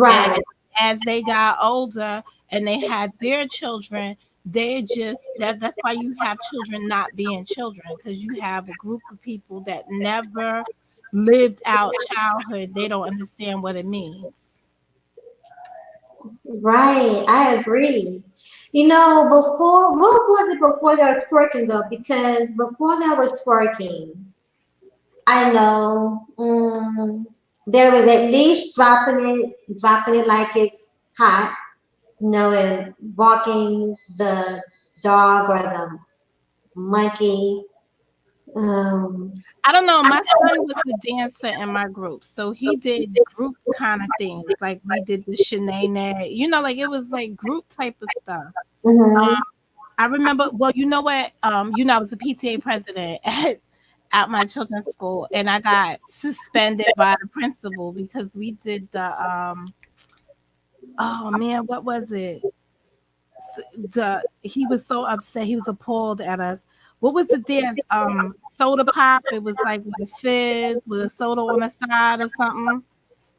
And right. as they got older and they had their children, they just that's why you have children not being children, because you have a group of people that never lived out childhood. They don't understand what it means. Right. I agree. Before, what was it before there was twerking though? Because before there was twerking, I know there was at least dropping it like it's hot, and walking the dog or the monkey. Um, I don't know. My son was a dancer in my group, so he did group kind of things. Like we did the shenanigans, like it was like group type of stuff. mhm. I remember. Well, you know what? I was the PTA president at my children's school, and I got suspended by the principal because we did the Oh man, what was it? He was so upset. He was appalled at us. What was the dance? Soda pop. It was like with a fizz, with a soda on the side or something.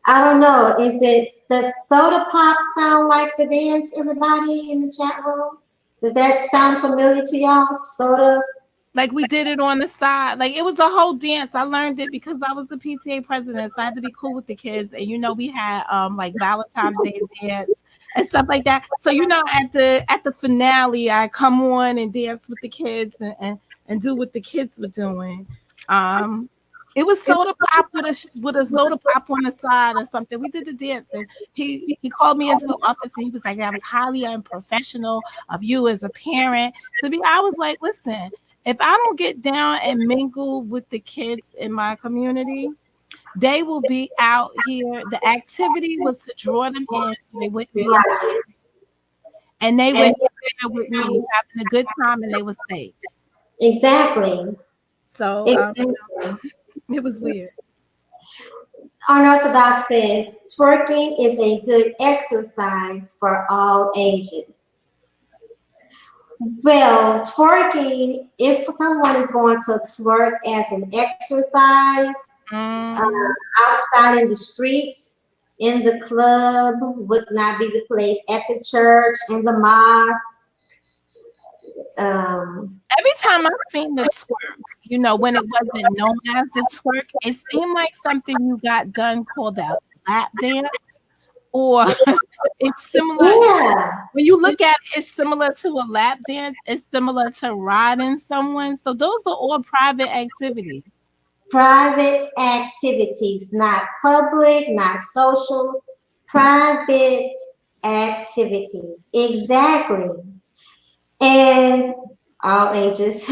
I don't know. Does soda pop sound like the dance? Everybody in the chat room, does that sound familiar to y'all? Soda. Like we did it on the side. Like it was a whole dance. I learned it because I was the PTA president, so I had to be cool with the kids. And we had like Valentine's Day dance and stuff like that. So at the finale, I come on and dance with the kids and do what the kids were doing. Um, it was soda pop with a soda pop on the side or something. We did the dance, and he called me into the office and he was like, "That was highly unprofessional of you as a parent." To me, I was like, "Listen, if I don't get down and mingle with the kids in my community, they will be out here." The activity was to draw them in so they wouldn't be embarrassed. And they were there with me having a good time and they were safe. Exactly. So Exactly. it was weird. Unorthodox says twerking is a good exercise for all ages. Well, twerking, if someone is going to twerk as an exercise Mm. outside in the streets, in the club, would not be the place, at the church, in the mosque. Every time I've seen the twerk, when it wasn't known as the twerk, it seemed like something you got done called a lap dance, or it's similar. Yeah, When you look at it, it's similar to a lap dance. It's similar to riding someone. So those are all private activities. private activities, not public, not social, private activities. Exactly. And all ages.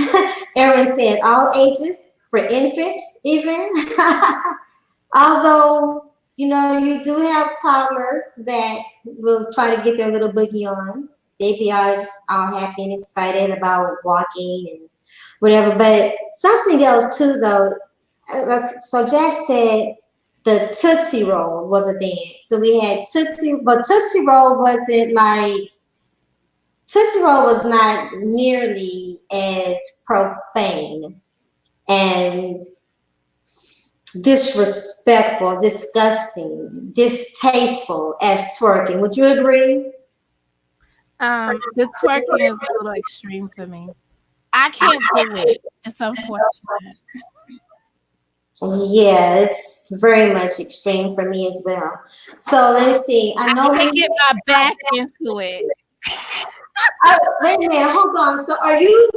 Erin said all ages for infants, even. Although, you do have toddlers that will try to get their little boogie on. They be all happy and excited about walking and whatever. But something else too, though. So Jack said the Tootsie Roll was a dance. So we had Tootsie, but Tootsie Roll wasn't like Tootsie Roll was not nearly as profane and disrespectful, disgusting, distasteful as twerking. Would you agree? The twerking is a little extreme for me. I can't do it. It's unfortunate. Yeah, it's very much extreme for me as well. So let me see. I I know can't we. get my back into it. Oh, wait a minute, hold on. So are you?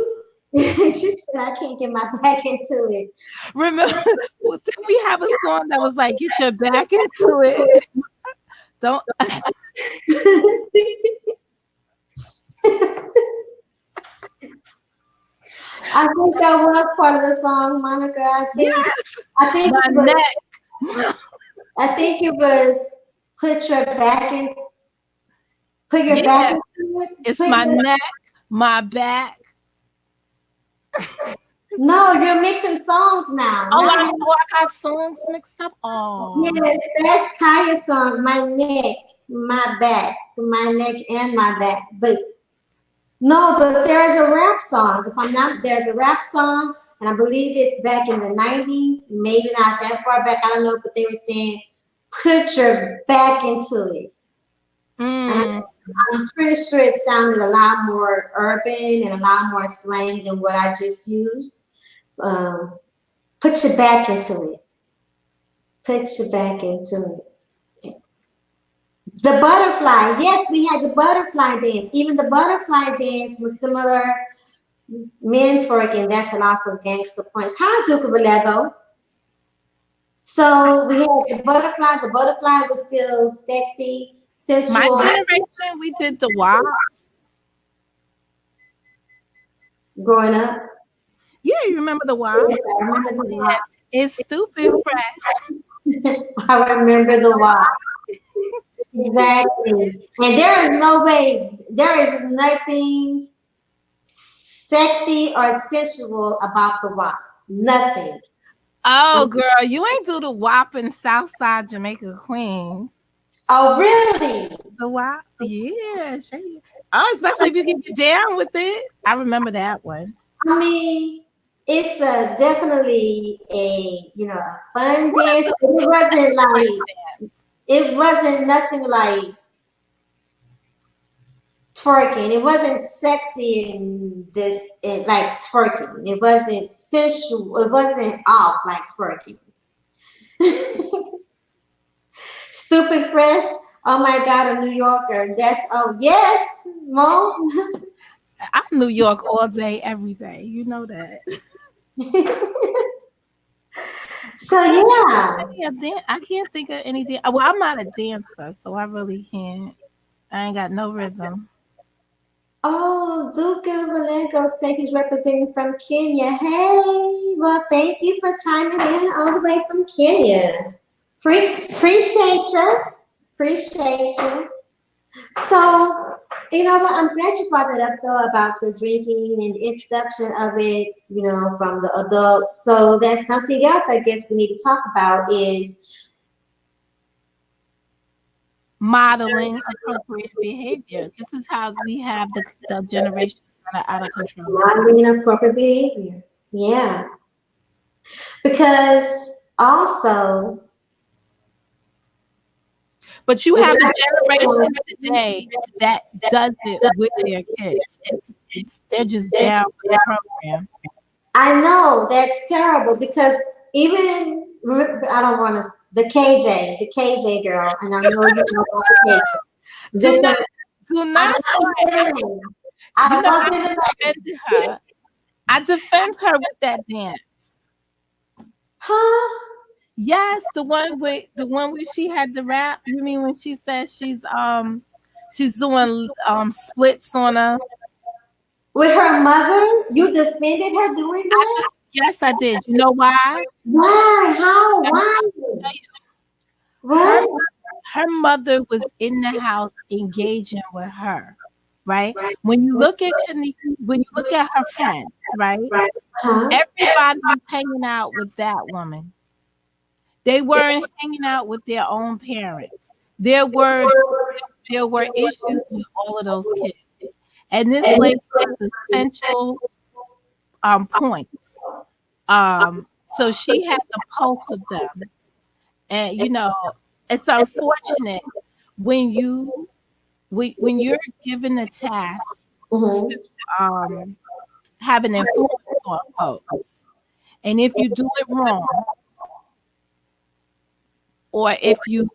She said I can't get my back into it. Remember, did we have a song that was like, "Get your back into it"? Don't. I think that was part of the song, Monica. Yes, I think my it was. neck. I think it was put your back in. Put your back Yeah, into it. it's my neck, my back. No, you're mixing songs now. Oh, Not I got songs mixed up. Oh, yes, that's Kaya's song. My neck, my back, my neck and my back. But no, but there is a rap song. If I'm not, there's a rap song, and I believe it's back in the '90s. Maybe not that far back. I don't know, but they were saying, "Put your back into it." And mm. I'm pretty sure it sounded a lot more urban and a lot more slang than what I just used. Um, put your back into it. Put your back into it. The butterfly. Yes, we had the butterfly dance. Even the butterfly dance was similar. Men twerking. That's a lot of gangster points. Hi, Duke of Lego. So we had the butterfly. The butterfly was still sexy, My sensual. generation, we did the WAP. Growing up. Yeah, you remember the WAP? Yes, I remember the walk. It's stupid fresh. I remember the walk. Exactly. And there is no way, there is nothing sexy or sensual about the WAP. Nothing. Oh, girl, you ain't do the WAP in Southside Jamaica, Queens. Oh, really? The WAP? Yeah. Oh, especially if you can get down with it. I remember that one. I mean, it's definitely a fun What dance, is but it wasn't like, it? it wasn't nothing like twerking. It wasn't sexy in like twerking. It wasn't sensual. It wasn't off like twerking. Stupid fresh. Oh my God, a New Yorker. That's yes, Mo. I'm New York all day, every day. You know that. So yeah. I can't think of any dance. Well, I'm not a dancer, so I really can't. I ain't got no rhythm. Oh, Duca Valego said he's representing from Kenya. Hey, well, thank you for chiming in all the way from Kenya. Appreciate you. Appreciate you. So You know what? I'm glad you brought that up though about the drinking and the introduction of it, from the adults. So that's something else I guess we need to talk about is Modeling appropriate behavior. This is how we have the generations that are out of control. modeling inappropriate behavior. Yeah. Because also, But you have a generation today that does it with their kids. They're just down with the program. I know that's terrible because even I don't want to the KJ girl, and I know you know about the KJ. Do Just not like do I not won't start. say the name. You I know, I won't say the name. defended her. I defend her with that dance. Huh? Yes, the one where she had the rap. You mean when she says she's doing splits on a. With her mother, you defended her doing that? Yes, I did. You know why? Why? How? I'm Why? about to tell you. Her What? her mother was in the house engaging with her, right? When you look at when you look at her friends, right? Huh? Everybody was hanging out with that woman. They weren't hanging out with their own parents. There were there were issues with all of those kids. And this lady is essential point. So she had the pulse of them. And it's unfortunate when when you're given a task to Mm-hmm. um have an influence on folks. And if you do it wrong, or if you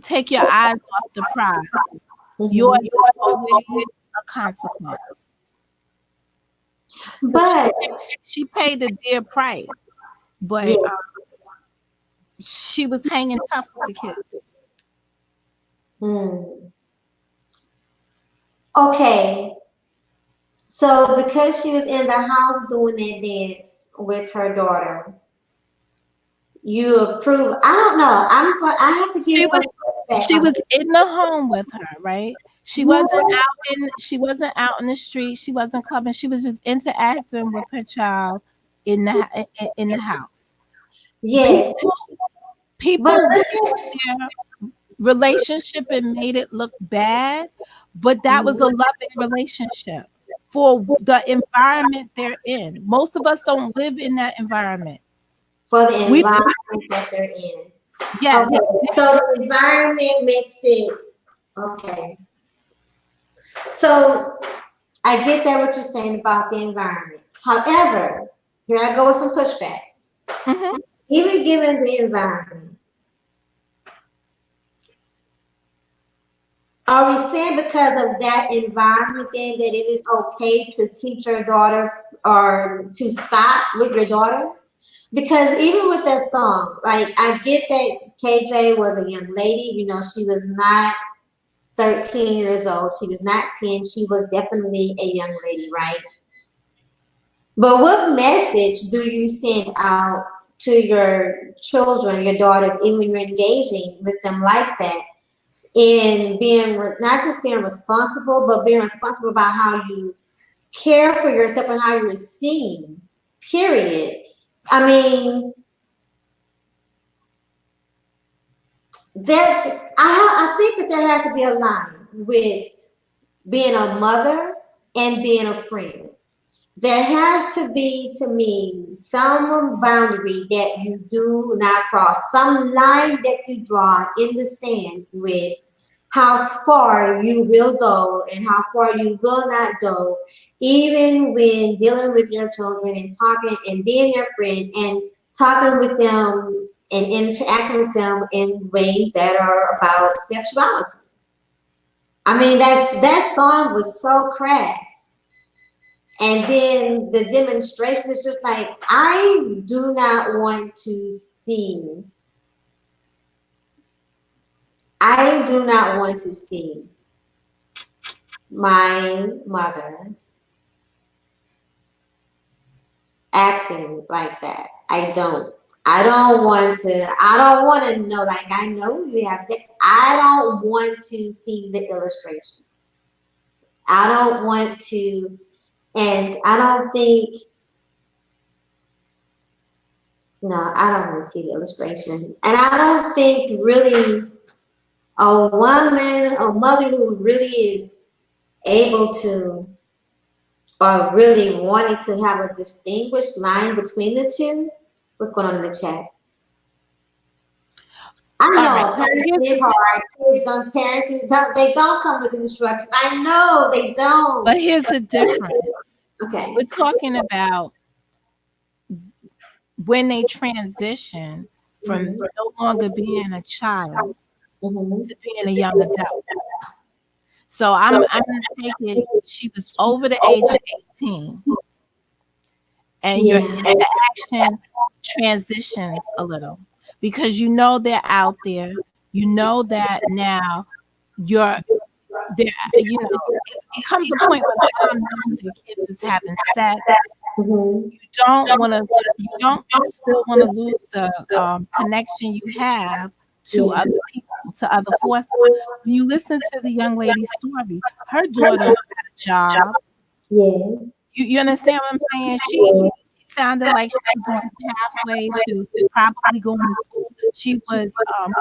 take your eyes off the prize, yours Mm-hmm. is always a consequence. So But she paid a dear price, yeah. but she was hanging tough with the kids. Hmm. Okay. So because she was in the house doing that dance with her daughter, you approve. I don't know. I have to give She some was feedback she on was in the home with her, right? She wasn't out in the street. She wasn't clubbing. She was just interacting with her child in the house. yes. People But people look looked at at their relationship and made it look bad, but that was a loving relationship for the environment they're in. Most of us don't live in that environment. for the We environment that they're in. Yes, Okay. So the environment makes it okay. So I get that what you're saying about the environment. However, here I go with some pushback. mhm. Even given the environment, are we saying because of that environment then that it is okay to teach your daughter or to stop with your daughter? Because even with that song, like I get that KJ was a young lady, she was not 13 years old, she was not 10, she was definitely a young lady, right? But what message do you send out to your children, your daughters, even when you're engaging with them like that? In being not just being responsible, but being responsible about how you care for yourself and how you're seen. Period. I mean, I think that there has to be a line with being a mother and being a friend. There has to be, to me, some boundary that you do not cross, some line that you draw in the sand with how far you will go and how far you will not go, even when dealing with your children and talking and being their friend and talking with them and interacting with them in ways that are about sexuality. I mean, that song was so crass. And then the demonstration is just like, I do not want to see, I do not want to see my mother acting like that. I don't. I don't want to. I don't want to know. Like I know you have sex. I don't want to see the illustration. I don't want to, and I don't think, no, I don't want to see the illustration. And I don't think really a woman, a mother who really is able to, or really wanting to have a distinguished line between the two. What's going on in the chat? I All right. know parenting is hard. Kids don't parenting don't, they don't come with instructions. I know they don't. But here's the difference. Okay. We're talking about when they transition from Mm-hmm. no longer being a child Mm-hmm. to being a young adult. So I'm gonna take it. She was over the age of 18, and your Yeah. interaction transitions a little because you know they're out there. You know that now you're there. You know it comes a point where mom knows their kids is having sex. Mm-hmm. Don't want to. You don't still want to lose the connection you have to Yeah. other people, to other forces. When you listen to the young lady's story, her daughter got a job. Yes. You understand what I'm saying? She sounded like she was on the pathway to probably going to school. She was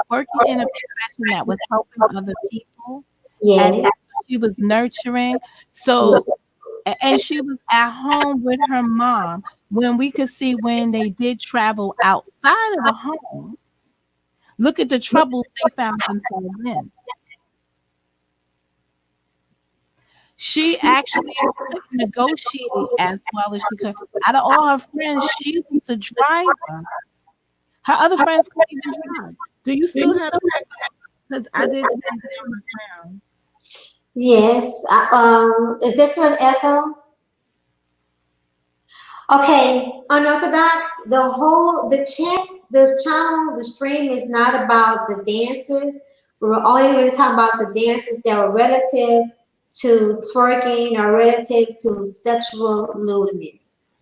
working in a profession that was helping other people, and Yes. she was nurturing. So, and she was at home with her mom when we could see when they did travel outside of the home. Look at the troubles they found themselves in. She actually couldn't negotiate as well as she could. Out of all her friends, she was the driver. Her other friends couldn't even drive. Do you still have echo? Because I did turn down my sound. Yes. Is this an echo? Okay, unorthodox. The channel, the stream is not about the dances. We're only going to talk about the dances that were relative to twerking or relative to sexual lewdness.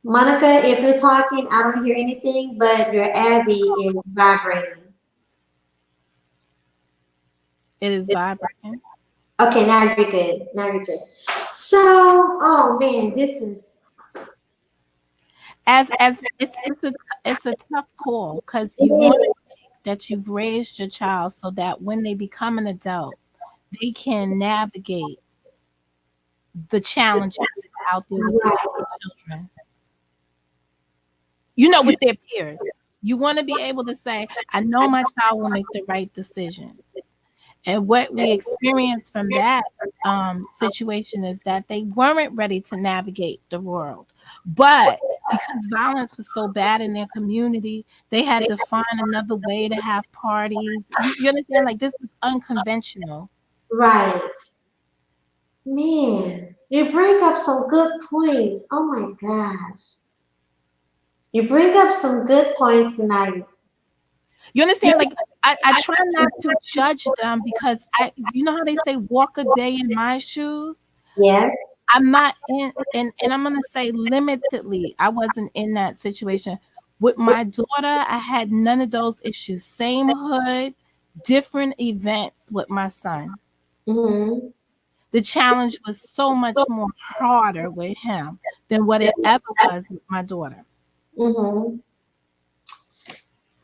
Monica, if you're talking, I don't hear anything, but your Abby is vibrating. It is vibrating. Okay, now you're good. Now you're good. So, oh man, this is As it's a tough call because you want to think that you've raised your child so that when they become an adult, they can navigate the challenges out there with the right. other children. You know, with their peers. You want to be able to say, I know my child will make the right decision. And what we experienced from that situation is that they weren't ready to navigate the world. But because violence was so bad in their community, they had to find another way to have parties. You understand? Like, this is unconventional. Right. Man, you bring up some good points. Oh my gosh. You bring up some good points tonight. You understand? Like, I try not to judge them because you know how they say, walk a day in my shoes? Yes. I'm not in, and I'm gonna say limitedly, I wasn't in that situation. With my daughter, I had none of those issues. Same hood, different events with my son. Mm-hmm. The challenge was so much more harder with him than what it ever was with my daughter. Mm-hmm.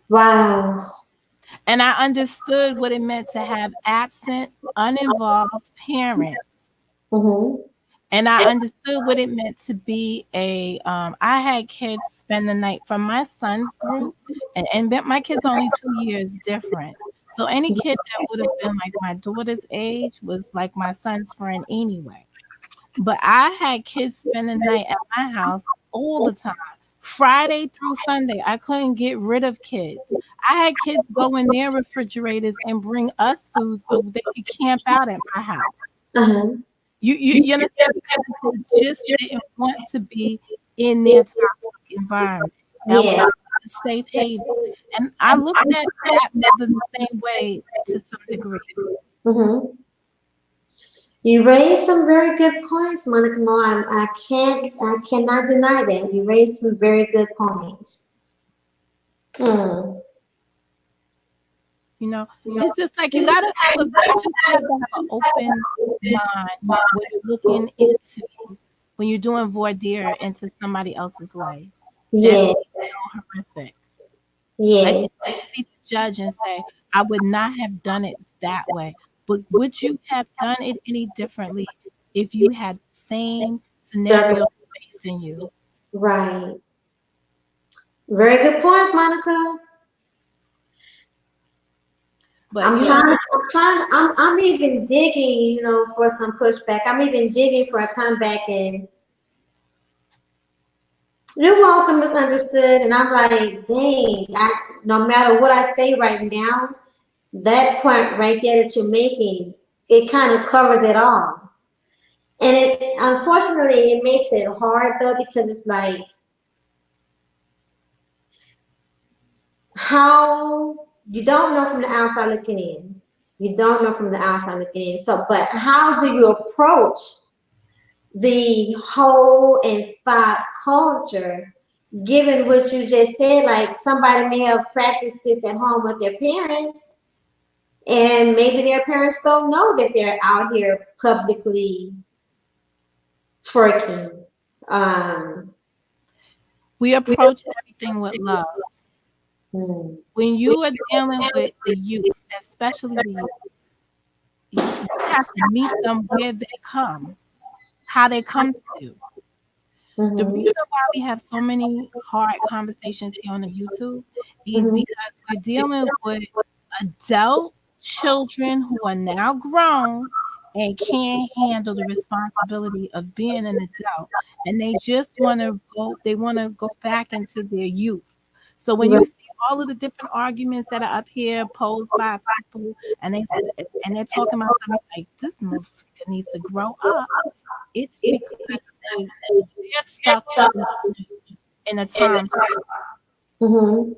Wow. And I understood what it meant to have absent, uninvolved parents. Mm-hmm. And I understood what it meant to be I had kids spend the night from my son's group, and my kids only 2 years difference. So any kid that would have been like my daughter's age was like my son's friend anyway. But I had kids spend the night at my house all the time. Friday through Sunday, I couldn't get rid of kids. I had kids go in their refrigerators and bring us food so they could camp out at my house. Uh-huh. You understand? Because they just didn't want to be in their toxic environment. That was Yeah. a safe haven. And I looked at that mother the same way to some degree. Mm-hmm. You raised some very good points, Monica Mo. I cannot deny that. You raised some very good points. Hmm. You know, it's just like you gotta have a. I just have to have an open mind when you're looking into when you're doing voir dire into somebody else's life. That's Yes, so horrific. Like yes, it's easy to judge and say, I would not have done it that way. But would you have done it any differently if you had the same sir. scenario facing you? Right. Very good point, Monica. But you know, I'm even digging, for some pushback. I'm even digging for a comeback, and you're welcome, misunderstood. And I'm like, dang, no matter what I say right now, that point right there that you're making, it kind of covers it all. And it, unfortunately, it makes it hard though, because it's like, how you don't know from the outside looking in. You don't know from the outside looking in. So, but how do you approach the whole and thought culture, given what you just said? Like somebody may have practiced this at home with their parents, and maybe their parents don't know that they're out here publicly twerking. Um, we approach everything with love. hmm, When you are dealing with the youth, especially the youth, you have to meet them where they come, how they come to you. The hmm, reason why we have so many hard conversations here on the YouTube is hmm, because we're dealing with adult children who are now grown and can't handle the responsibility of being an adult, and they want to go back into their youth. So when you right. see all of the different arguments that are up here posed by people, and they're talking about something like this motherfucker needs to grow up, it's because they they're stuck in a time. Hmm.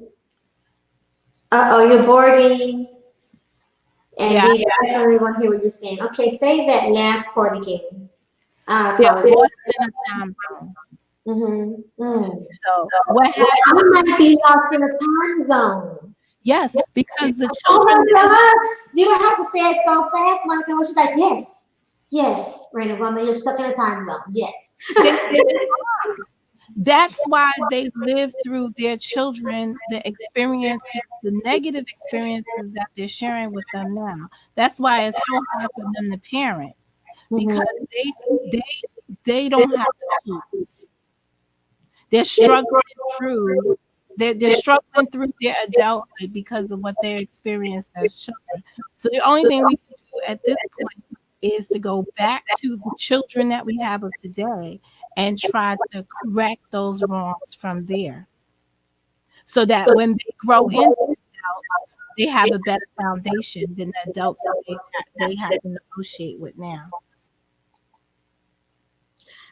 Uh-oh, you're boarding. And Yeah, we definitely want to hear what you're saying. Okay, say that last part again. I they're apologize. lost in a time zone. Mm-hmm. Mm. So what happens? You might be lost in a time zone. Yes, because the Oh children my gosh. You don't have to say it so fast, Monica. She's like, yes. Yes, Rainy Woman, you're stuck in a time zone. Yes. they that's why they live through their children, the experiences, the negative experiences that they're sharing with them now. That's why it's so hard for them to parent Mm-hmm. because they they don't have the tools. They're struggling through they're struggling through their adulthood because of what they experienced as children. So the only thing we can do at this point is to go back to the children that we have of today and try to correct those wrongs from there. So that when they grow into adults, they have a better foundation than the adults that they have to negotiate with now.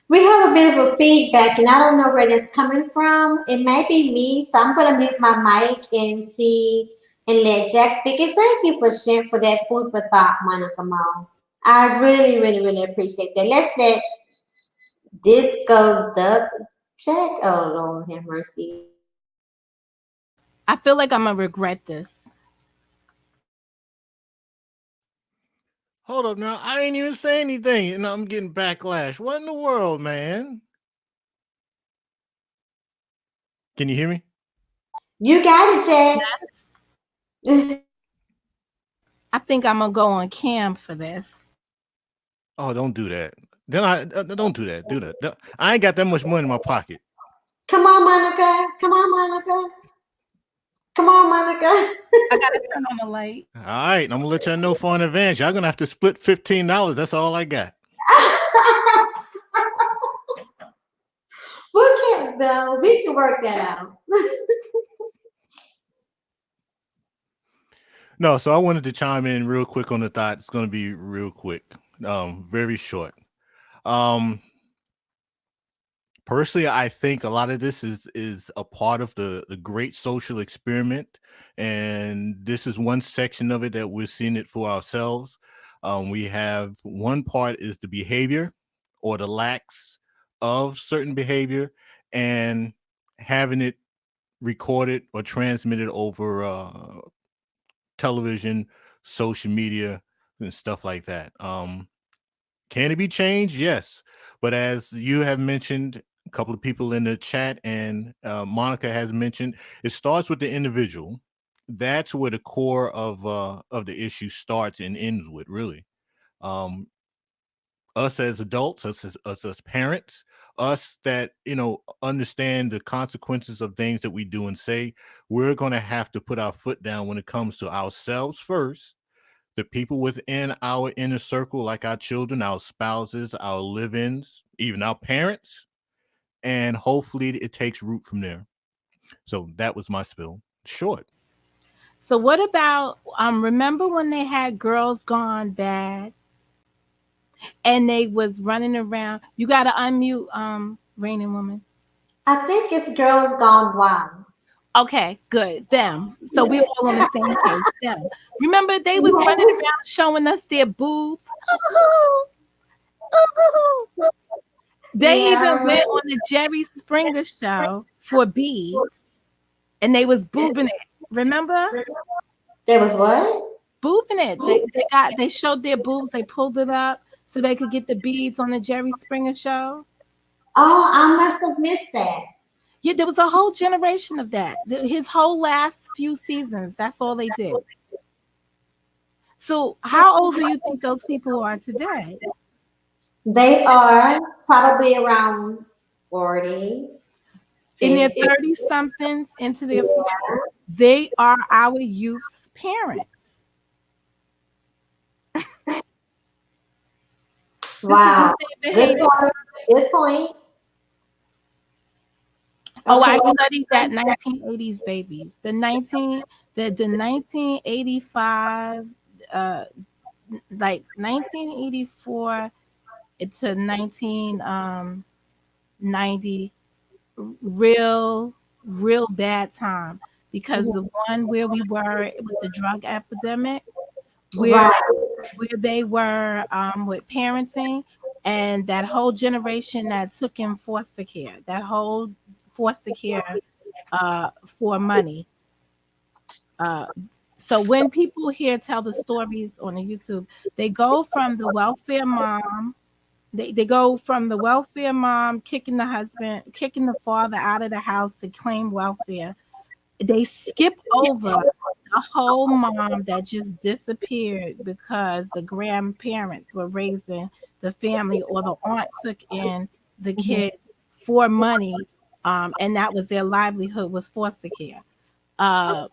We have a bit of a feedback, and I don't know where that's coming from. It might be me, so I'm gonna mute my mic and see and let Jack speak. And thank you for sharing for that food for thought, Monica Mo. I really, really, really appreciate that. Let's let Disco Duck Jack. Oh Lord, have mercy. I feel like I'm gonna regret this. Hold up now. I ain't even say anything, and I'm getting backlash. What in the world, man? Can you hear me? You got it, Yes. Jack. I think I'm gonna go on cam for this. Oh, don't do that. Then I don't do that. Do that. I ain't got that much money in my pocket. Come on, Monica. Come on, Monica. Come on, Monica. I gotta turn on the light. All right, I'm gonna let y'all know for an advance. Y'all gonna have to split $15. That's all I got. We can work that out. No, so I wanted to chime in real quick on the thought. It's gonna be real quick, very short. Um, Personally, I think a lot of this is a part of the great social experiment, and this is one section of it that we're seeing it for ourselves. We have one part is the behavior or the lacks of certain behavior, and having it recorded or transmitted over television, social media, and stuff like that. Can it be changed? Yes. But as you have mentioned, a couple of people in the chat and Monica has mentioned, it starts with the individual. That's where the core of the issue starts and ends with, really. Um, us as adults, us as parents, us that understand the consequences of things that we do and say, we're going to have to put our foot down when it comes to ourselves first, the people within our inner circle, like our children, our spouses, our live-ins, even our parents, and hopefully it takes root from there. So that was my spill. Short. So what about remember when they had Girls Gone Bad and they was running around? You gotta unmute Raining Woman. I think it's Girls Gone Wild. Okay, good. Them. So we all on the same page. Them. Remember they was running around showing us their boobs. They even went on the Jerry Springer show for beads, and they was boobing it. Remember? There was what? Boobing it. They showed their boobs. They pulled it up so they could get the beads on the Jerry Springer show. Oh, I must have missed that. Yeah, there was a whole generation of that. His whole last few seasons, that's all they did. So, how old do you think those people are today? They are probably around 40, In their 50. 30 somethings into their 40s. They are our youth's parents. Wow. This is the same Good behavior. point. Good point. Oh, I Okay. studied that 1980s babies. The 1985 like 1984 to 1990, real bad time, because the one where we were with the drug epidemic, where Right. they were with parenting, and that whole generation that took in foster care, that whole foster care for money. Uh, so when people here tell the stories on the YouTube, they go from the welfare mom. They go from the welfare mom kicking the husband, kicking the father out of the house to claim welfare. They skip over the whole mom that just disappeared because the grandparents were raising the family, or the aunt took in the Mhm. kids for money, and that was their livelihood, was foster care. Uh,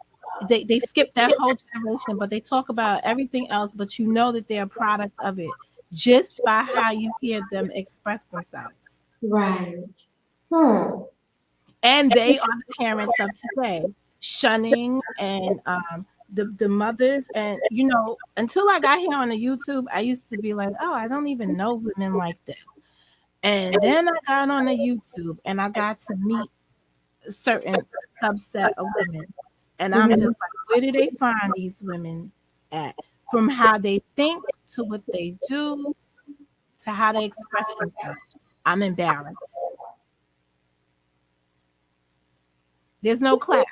they skip that whole generation, but they talk about everything else. But you know that they're a product of it just by how you hear them express themselves. Right. Hmm. And they are the parents of today, shunning and the mothers. And until I got here on the YouTube, I used to be like, oh, I don't even know women like this. And then I got on the YouTube and I got to meet a certain subset of women. And I'm just Mhm. like, where do they find these women at? From how they think to what they do to how they express themselves. I'm embarrassed. There's no class.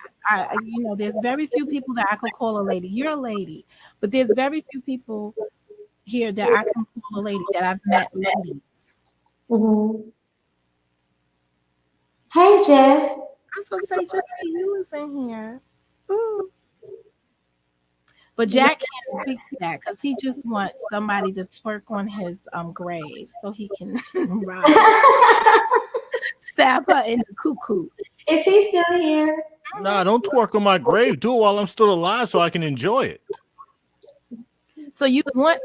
There's very few people that I could call a lady. You're a lady, but there's very few people here that I can call a lady, that I've met ladies. Mhm. Hey, Jess. I was gonna say, Jessica, you was in here. Ooh. But Jack can't speak to that because he just wants somebody to twerk on his grave so he can rob her, stab her in the cuckoo. Is he still here? Nah, don't twerk on my grave. Do it while I'm still alive so I can enjoy it. So you want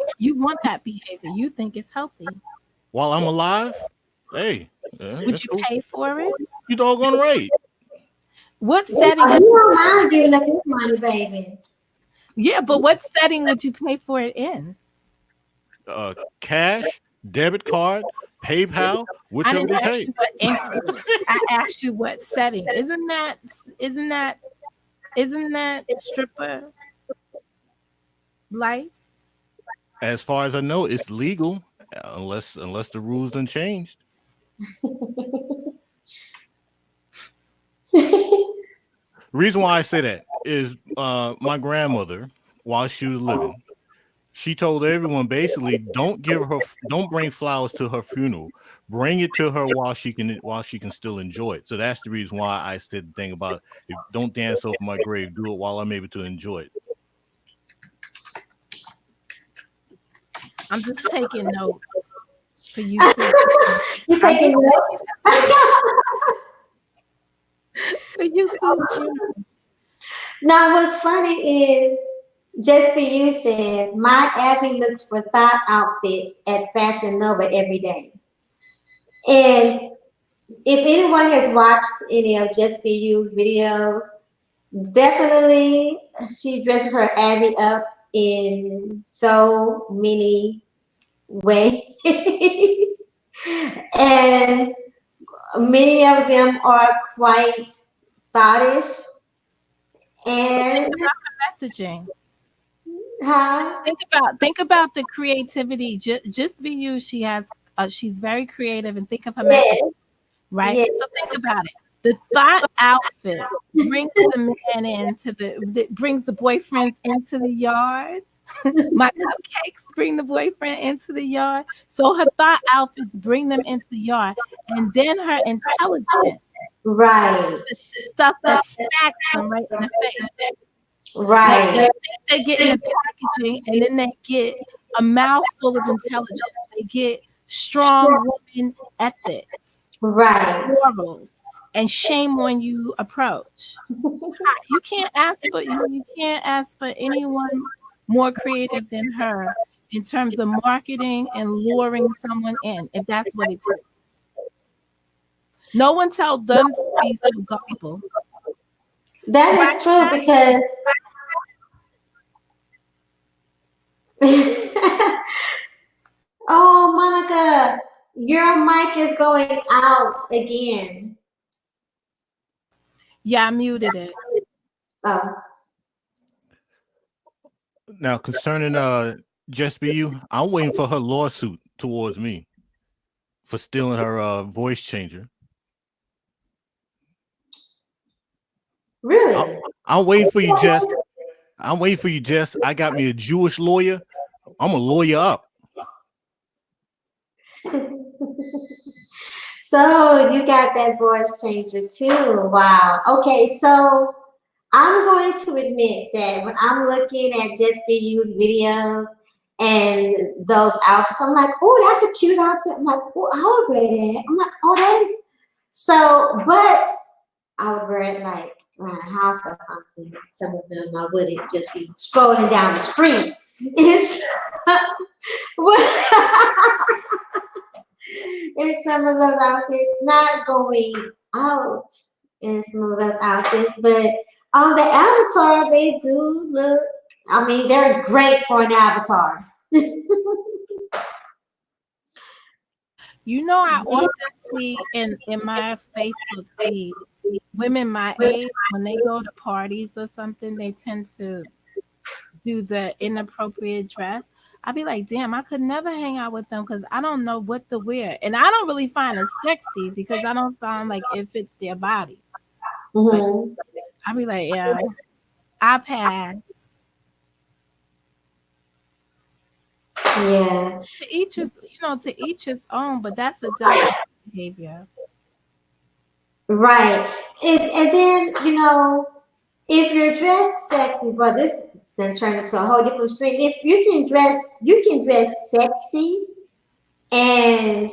that behavior. You think it's healthy. While I'm alive, hey, Would that's you cool. pay for it? You doggone right. What Oh, setting he would you don't mind giving up his money, baby. Yeah, but what setting would you pay for it in? Cash, debit card, PayPal, I whichever didn't they ask take. you what increment. I asked you what setting. Isn't that stripper life? As far as I know, it's legal unless the rules done changed. Reason why I say that is my grandmother. while she was living. She told everyone basically, don't bring flowers to her funeral. Bring it to her while she can still enjoy it. So that's the reason why I said the thing about, if don't dance over my grave, do it while I'm able to enjoy it. I'm just taking notes for you too. You taking notes? For you too. Now, what's funny is Just For You says, my Abby looks for thought outfits at Fashion Nova every day. And if anyone has watched any of Just For You's videos, definitely she dresses her Abby up in so many ways. And many of them are quite thoughtish. And Messaging. how? Think about the creativity. Just be you. She's very creative, and think of her Yes, message, right? yes, So think about it. The thought outfit brings the man brings the boyfriends into the yard. My cupcakes bring the boyfriend into the yard. So her thought outfits bring them into the yard, and then her intelligence, right, the stuff that smacks them right in the face. Like right, they get in the packaging, and then they get a mouthful of intelligence. They get strong woman ethics, right. morals, and shame on you approach. You can't ask for anyone more creative than her in terms of marketing and luring someone in, if that's what it takes. No one told them to be so gullible. That is true because oh, Monica, your mic is going out again. Yeah, I muted it. Oh, Now concerning Just Be You, I'm waiting for her lawsuit towards me for stealing her voice changer. I'm, really? I'm waiting for you, Jess. I'm waiting for you, Jess. I got me a Jewish lawyer. I'm a lawyer up. So you got that voice changer too. Wow. Okay, so I'm going to admit that when I'm looking at Just Be Used videos and those outfits, I'm like, oh, that's a cute outfit. I'm like, oh, I would wear that. I'm like, oh, that is so, but I would wear it like around the house or something. Some of them I wouldn't just be strolling down the street. It's in some of those outfits, not going out in some of those outfits, but on the avatar, they do look, I mean, they're great for an avatar. You know, I often see in my Facebook feed women my age, when they go to parties or something, they tend to do the inappropriate dress. I'd be like, damn, I could never hang out with them because I don't know what to wear. And I don't really find it sexy because I don't find like it fits their body. But Mm-hmm. I'd be like, yeah, I pass. Yeah, To each his own, but that's a delicate behavior. right. And then, if you're dressed sexy, but this then turn into a whole different stream. If you can dress sexy and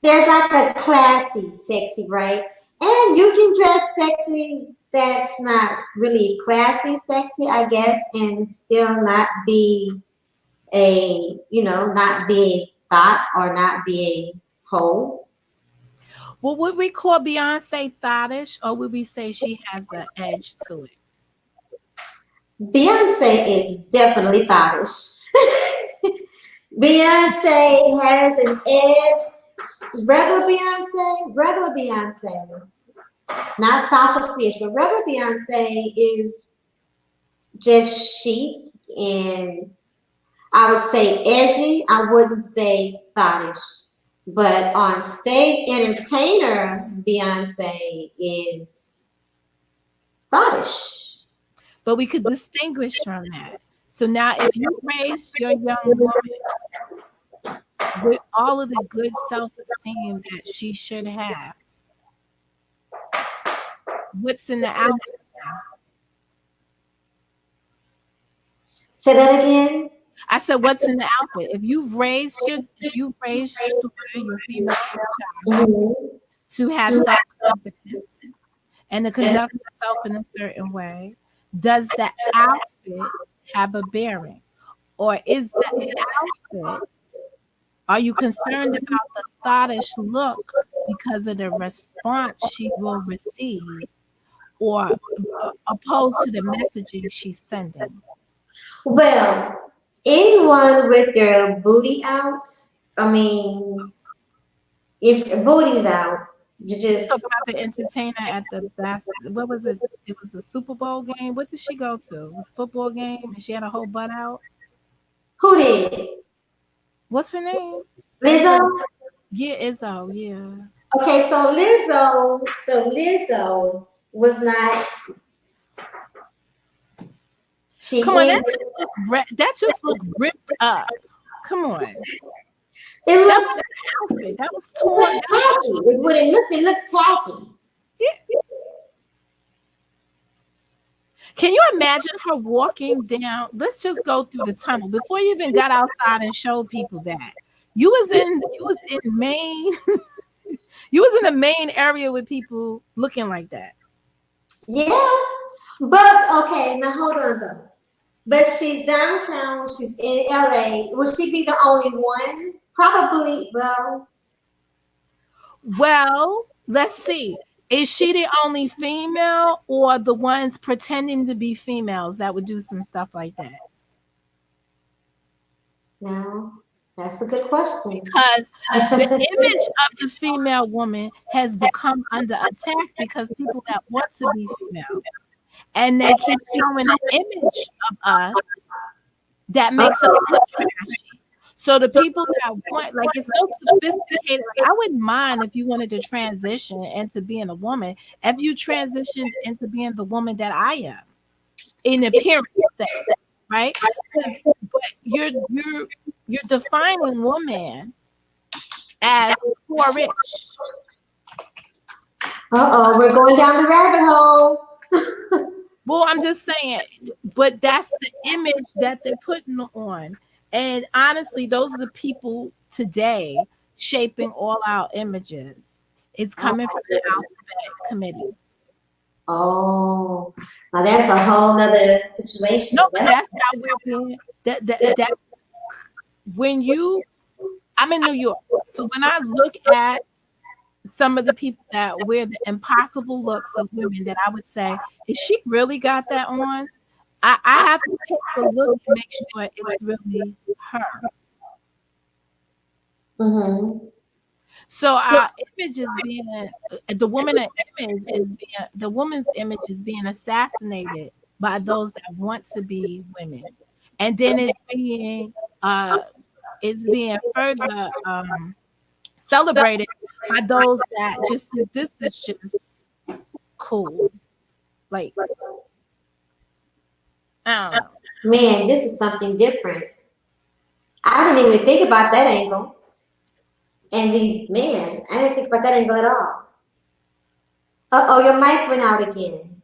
there's like a classy sexy, right? And you can dress sexy that's not really classy sexy, I guess, and still not be not be a thought or not be a hoe. Well, would we call Beyonce thottish, or would we say she has an edge to it? Beyonce is definitely thottish. Beyonce has an edge. Regular Beyonce, not Sasha Fierce, but regular Beyonce is just chic and I would say edgy. I wouldn't say thottish. But on stage entertainer, Beyonce is thottish. But we could distinguish from that. So now, if you raise your young woman with all of the good self-esteem that she should have, what's in the outfit then? Say that again. I said, what's in the outfit? If you've raised your daughter, your female child, Mhm. to have self-confidence and to conduct herself in a certain way, does the outfit have a bearing? Or is the outfit, are you concerned about the thottish look because of the response she will receive, or opposed to the messaging she's sending? Well, anyone with their booty out, I mean, if booty's out, you Talk just about the entertainer at the best. What was it? It was a Super Bowl game. What did she go to? It was a football game, and she had a whole butt out. who did? What's her name? Lizzo? Izzo. Yeah, Izzo. Yeah. Okay, so Lizzo was not, she Come on, went, that just looked ripped up. Come on, it that looked, was the outfit. That was it torn. looked That was tacky. It's what it looked tacky. yeah. Can you imagine her walking down? Let's just go through the tunnel before you even got outside and showed people that you was in Maine. You was in the main area with people looking like that. Yeah, but okay, now hold on though. But she's downtown, she's in LA. Will she be the only one? Probably, well, Well, let's see. Is she the only female or the ones pretending to be females that would do some stuff like that? no, that's a good question. Because the image of the female woman has become under attack because people that want to be female and they keep showing an image of us that makes us look trashy. So the people that want, like, it's so sophisticated. Like, I wouldn't mind if you wanted to transition into being a woman, if you transitioned into being the woman that I am in appearance sense, right? 'But you're defining woman as poor rich. Uh-oh, we're going down the rabbit hole. Well, I'm just saying, but that's the image that they're putting on. And honestly, those are the people today shaping all our images. It's coming from the alphabet committee. Oh, now that's a whole nother situation. No, but that's how we're being that when you I'm in New York. So when I look at some of the people that wear the impossible looks of women that I would say, is she really got that on? I have to take a look and make sure it's really her. Mm-hmm. So our image is being the woman's image is being assassinated by those that want to be women, and then uh it's being further celebrated by those that just think this is just cool. Like, I don't know. Man, this is something different. I didn't even think about that angle. And man, I didn't think about that angle at all. Uh-oh, your mic went out again.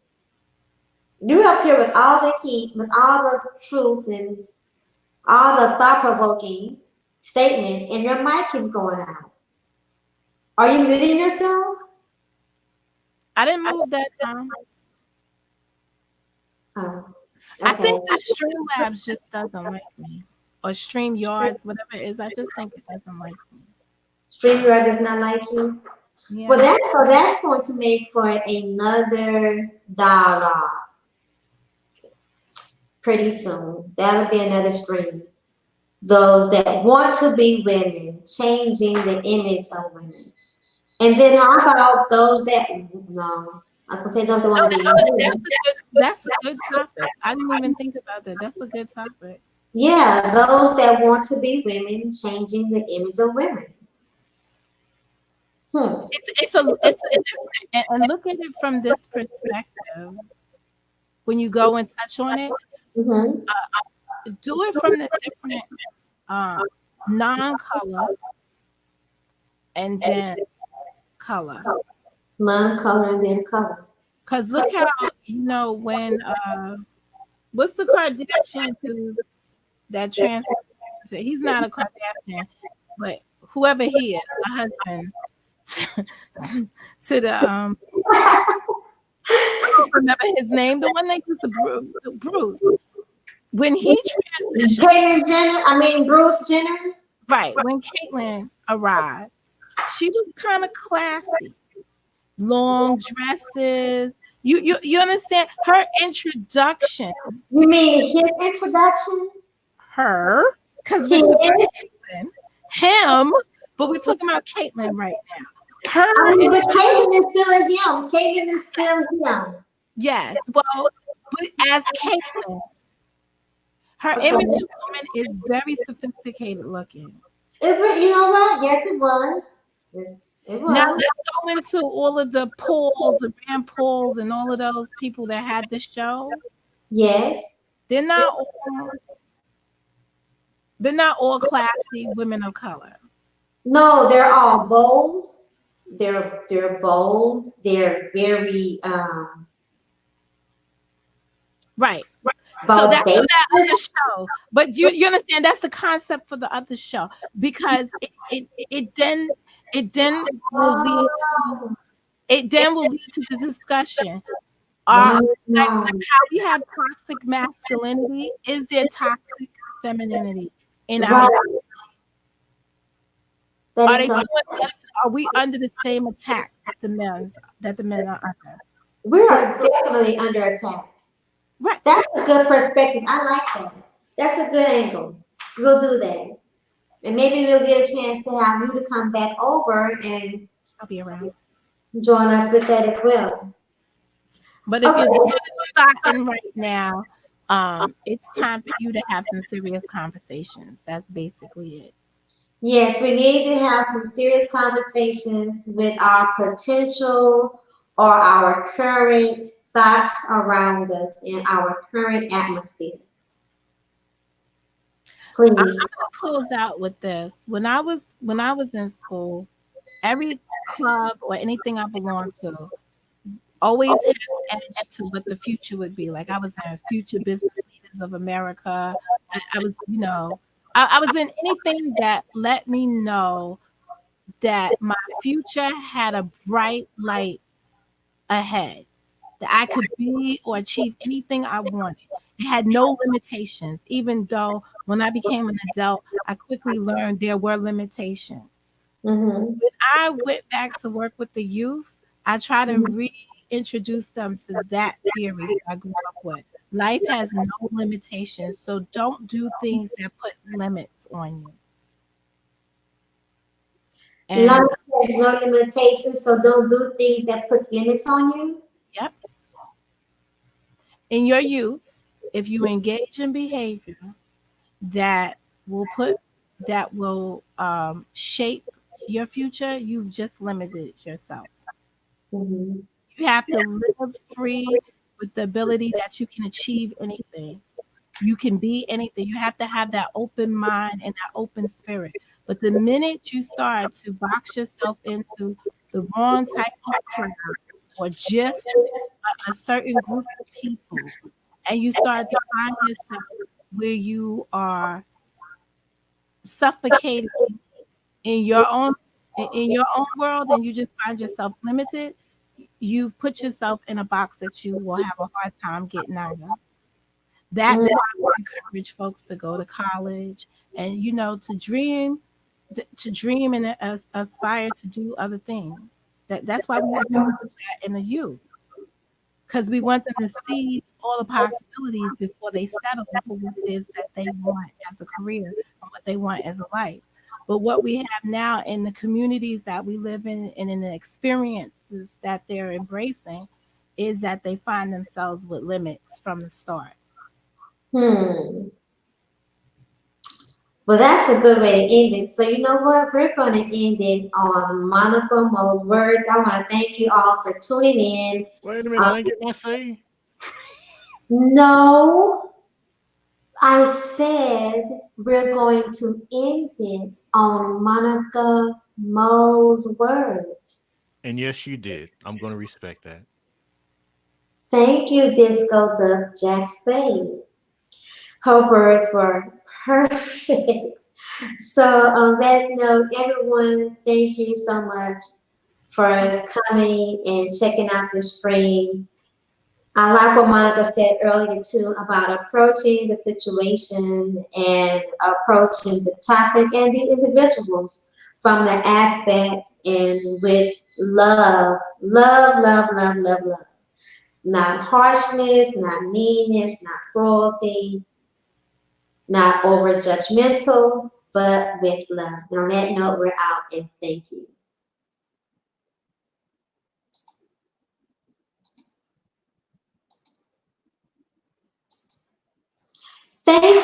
You're up here with all the heat, with all the truth and all the thought-provoking statements, and your mic keeps going out. Are you muting yourself? I didn't move that time. Oh, I okay. think the Streamlabs just doesn't like me, or StreamYards, whatever it is. I just think it doesn't like me. StreamYard does not like you. Well, Yeah. that's going to make for another dialogue pretty soon. That'll be another stream. Those that want to be women, changing the image of women. And then how about those that no? I was gonna say those that No, want to be women. that's a good topic. I didn't even think about that. That's a good topic. Yeah, those that want to be women, changing the image of women. Hmm. It's a different, and look at it from this perspective. When you go and touch on it, Mm-hmm. do it from the different non-color and then color. Non-color and then color. Because look how, when what's the Kardashian dude that transferred? He's not a Kardashian, but whoever he is, the husband to the I don't remember his name, the one that used to Bruce. When he transitioned, Caitlyn Jenner, Bruce Jenner. right, when Caitlyn arrived, she was kind of classy. Long dresses. You understand her introduction? You mean his introduction? Her, because He we're talking about is. Caitlyn, him, but we're talking about Caitlyn right now. But Caitlyn is still him. Caitlyn is still him. Yes, well, but as Caitlyn, her Okay. image of woman is very sophisticated looking. You know what? Yes, it was. It was. Now let's go into all of the Pauls, the Rand Pauls, and all of those people that had the show. Yes. They're not all classy women of color. No, they're all bold. They're bold. They're very Right. So bold. that's for that other show. But you understand that's the concept for the other show because it then will lead to the discussion. Like how we have toxic masculinity, is there toxic femininity in our are we under the same attack that the men are under? We are definitely under attack. Right. That's a good perspective. I like that. That's a good angle. We'll do that. And maybe we'll get a chance to have you to come back over and I'll be around. Join us with that as well. But if you're starting right now, it's time for you to have some serious conversations. That's basically it. Yes, we need to have some serious conversations with our potential or our current thoughts around us in our current atmosphere. Please. I'm gonna close out with this. When I was in school, every club or anything I belonged to always had an edge to what the future would be. Like I was in Future Business Leaders of America. I was, I was in anything that let me know that my future had a bright light ahead, that I could be or achieve anything I wanted. It had no limitations, even though when I became an adult, I quickly learned there were limitations. Mm-hmm. When I went back to work with the youth, I try to reintroduce them to that theory I grew up with. Life has no limitations, so don't do things that put limits on you. And Life has no limitations, so don't do things that puts limits on you. yep. In your youth, if you engage in behavior that will shape your future, you've just limited yourself. Mm-hmm. You have to live free with the ability that you can achieve anything. You can be anything. You have to have that open mind and that open spirit. But the minute you start to box yourself into the wrong type of crowd or just a certain group of people, and you start to find yourself where you are suffocating in your own world, and you just find yourself limited, you've put yourself in a box that you will have a hard time getting out of. That's why we encourage folks to go to college and to dream and aspire to do other things. That's why we have to put that in the youth, because we want them to see all the possibilities before they settle for what it is that they want as a career and what they want as a life. But what we have now in the communities that we live in and in the experiences that they're embracing is that they find themselves with limits from the start. Well, that's a good way to end it. So you know what? We're going to end it on Monica Mo's words. I want to thank you all for tuning in. Wait a minute, I didn't get my say. No, I said we're going to end it on Monica Mo's words. And yes, you did. I'm going to respect that. Thank you, Disco Duck Jack Spade. Her words were perfect. So on that note, everyone, thank you so much for coming and checking out the stream. I like what Monica said earlier too about approaching the situation and approaching the topic and these individuals from the aspect and with love, love, love, love, love, love. Not harshness, not meanness, not cruelty, not over judgmental, but with love. And on that note, we're out and thank you. Thank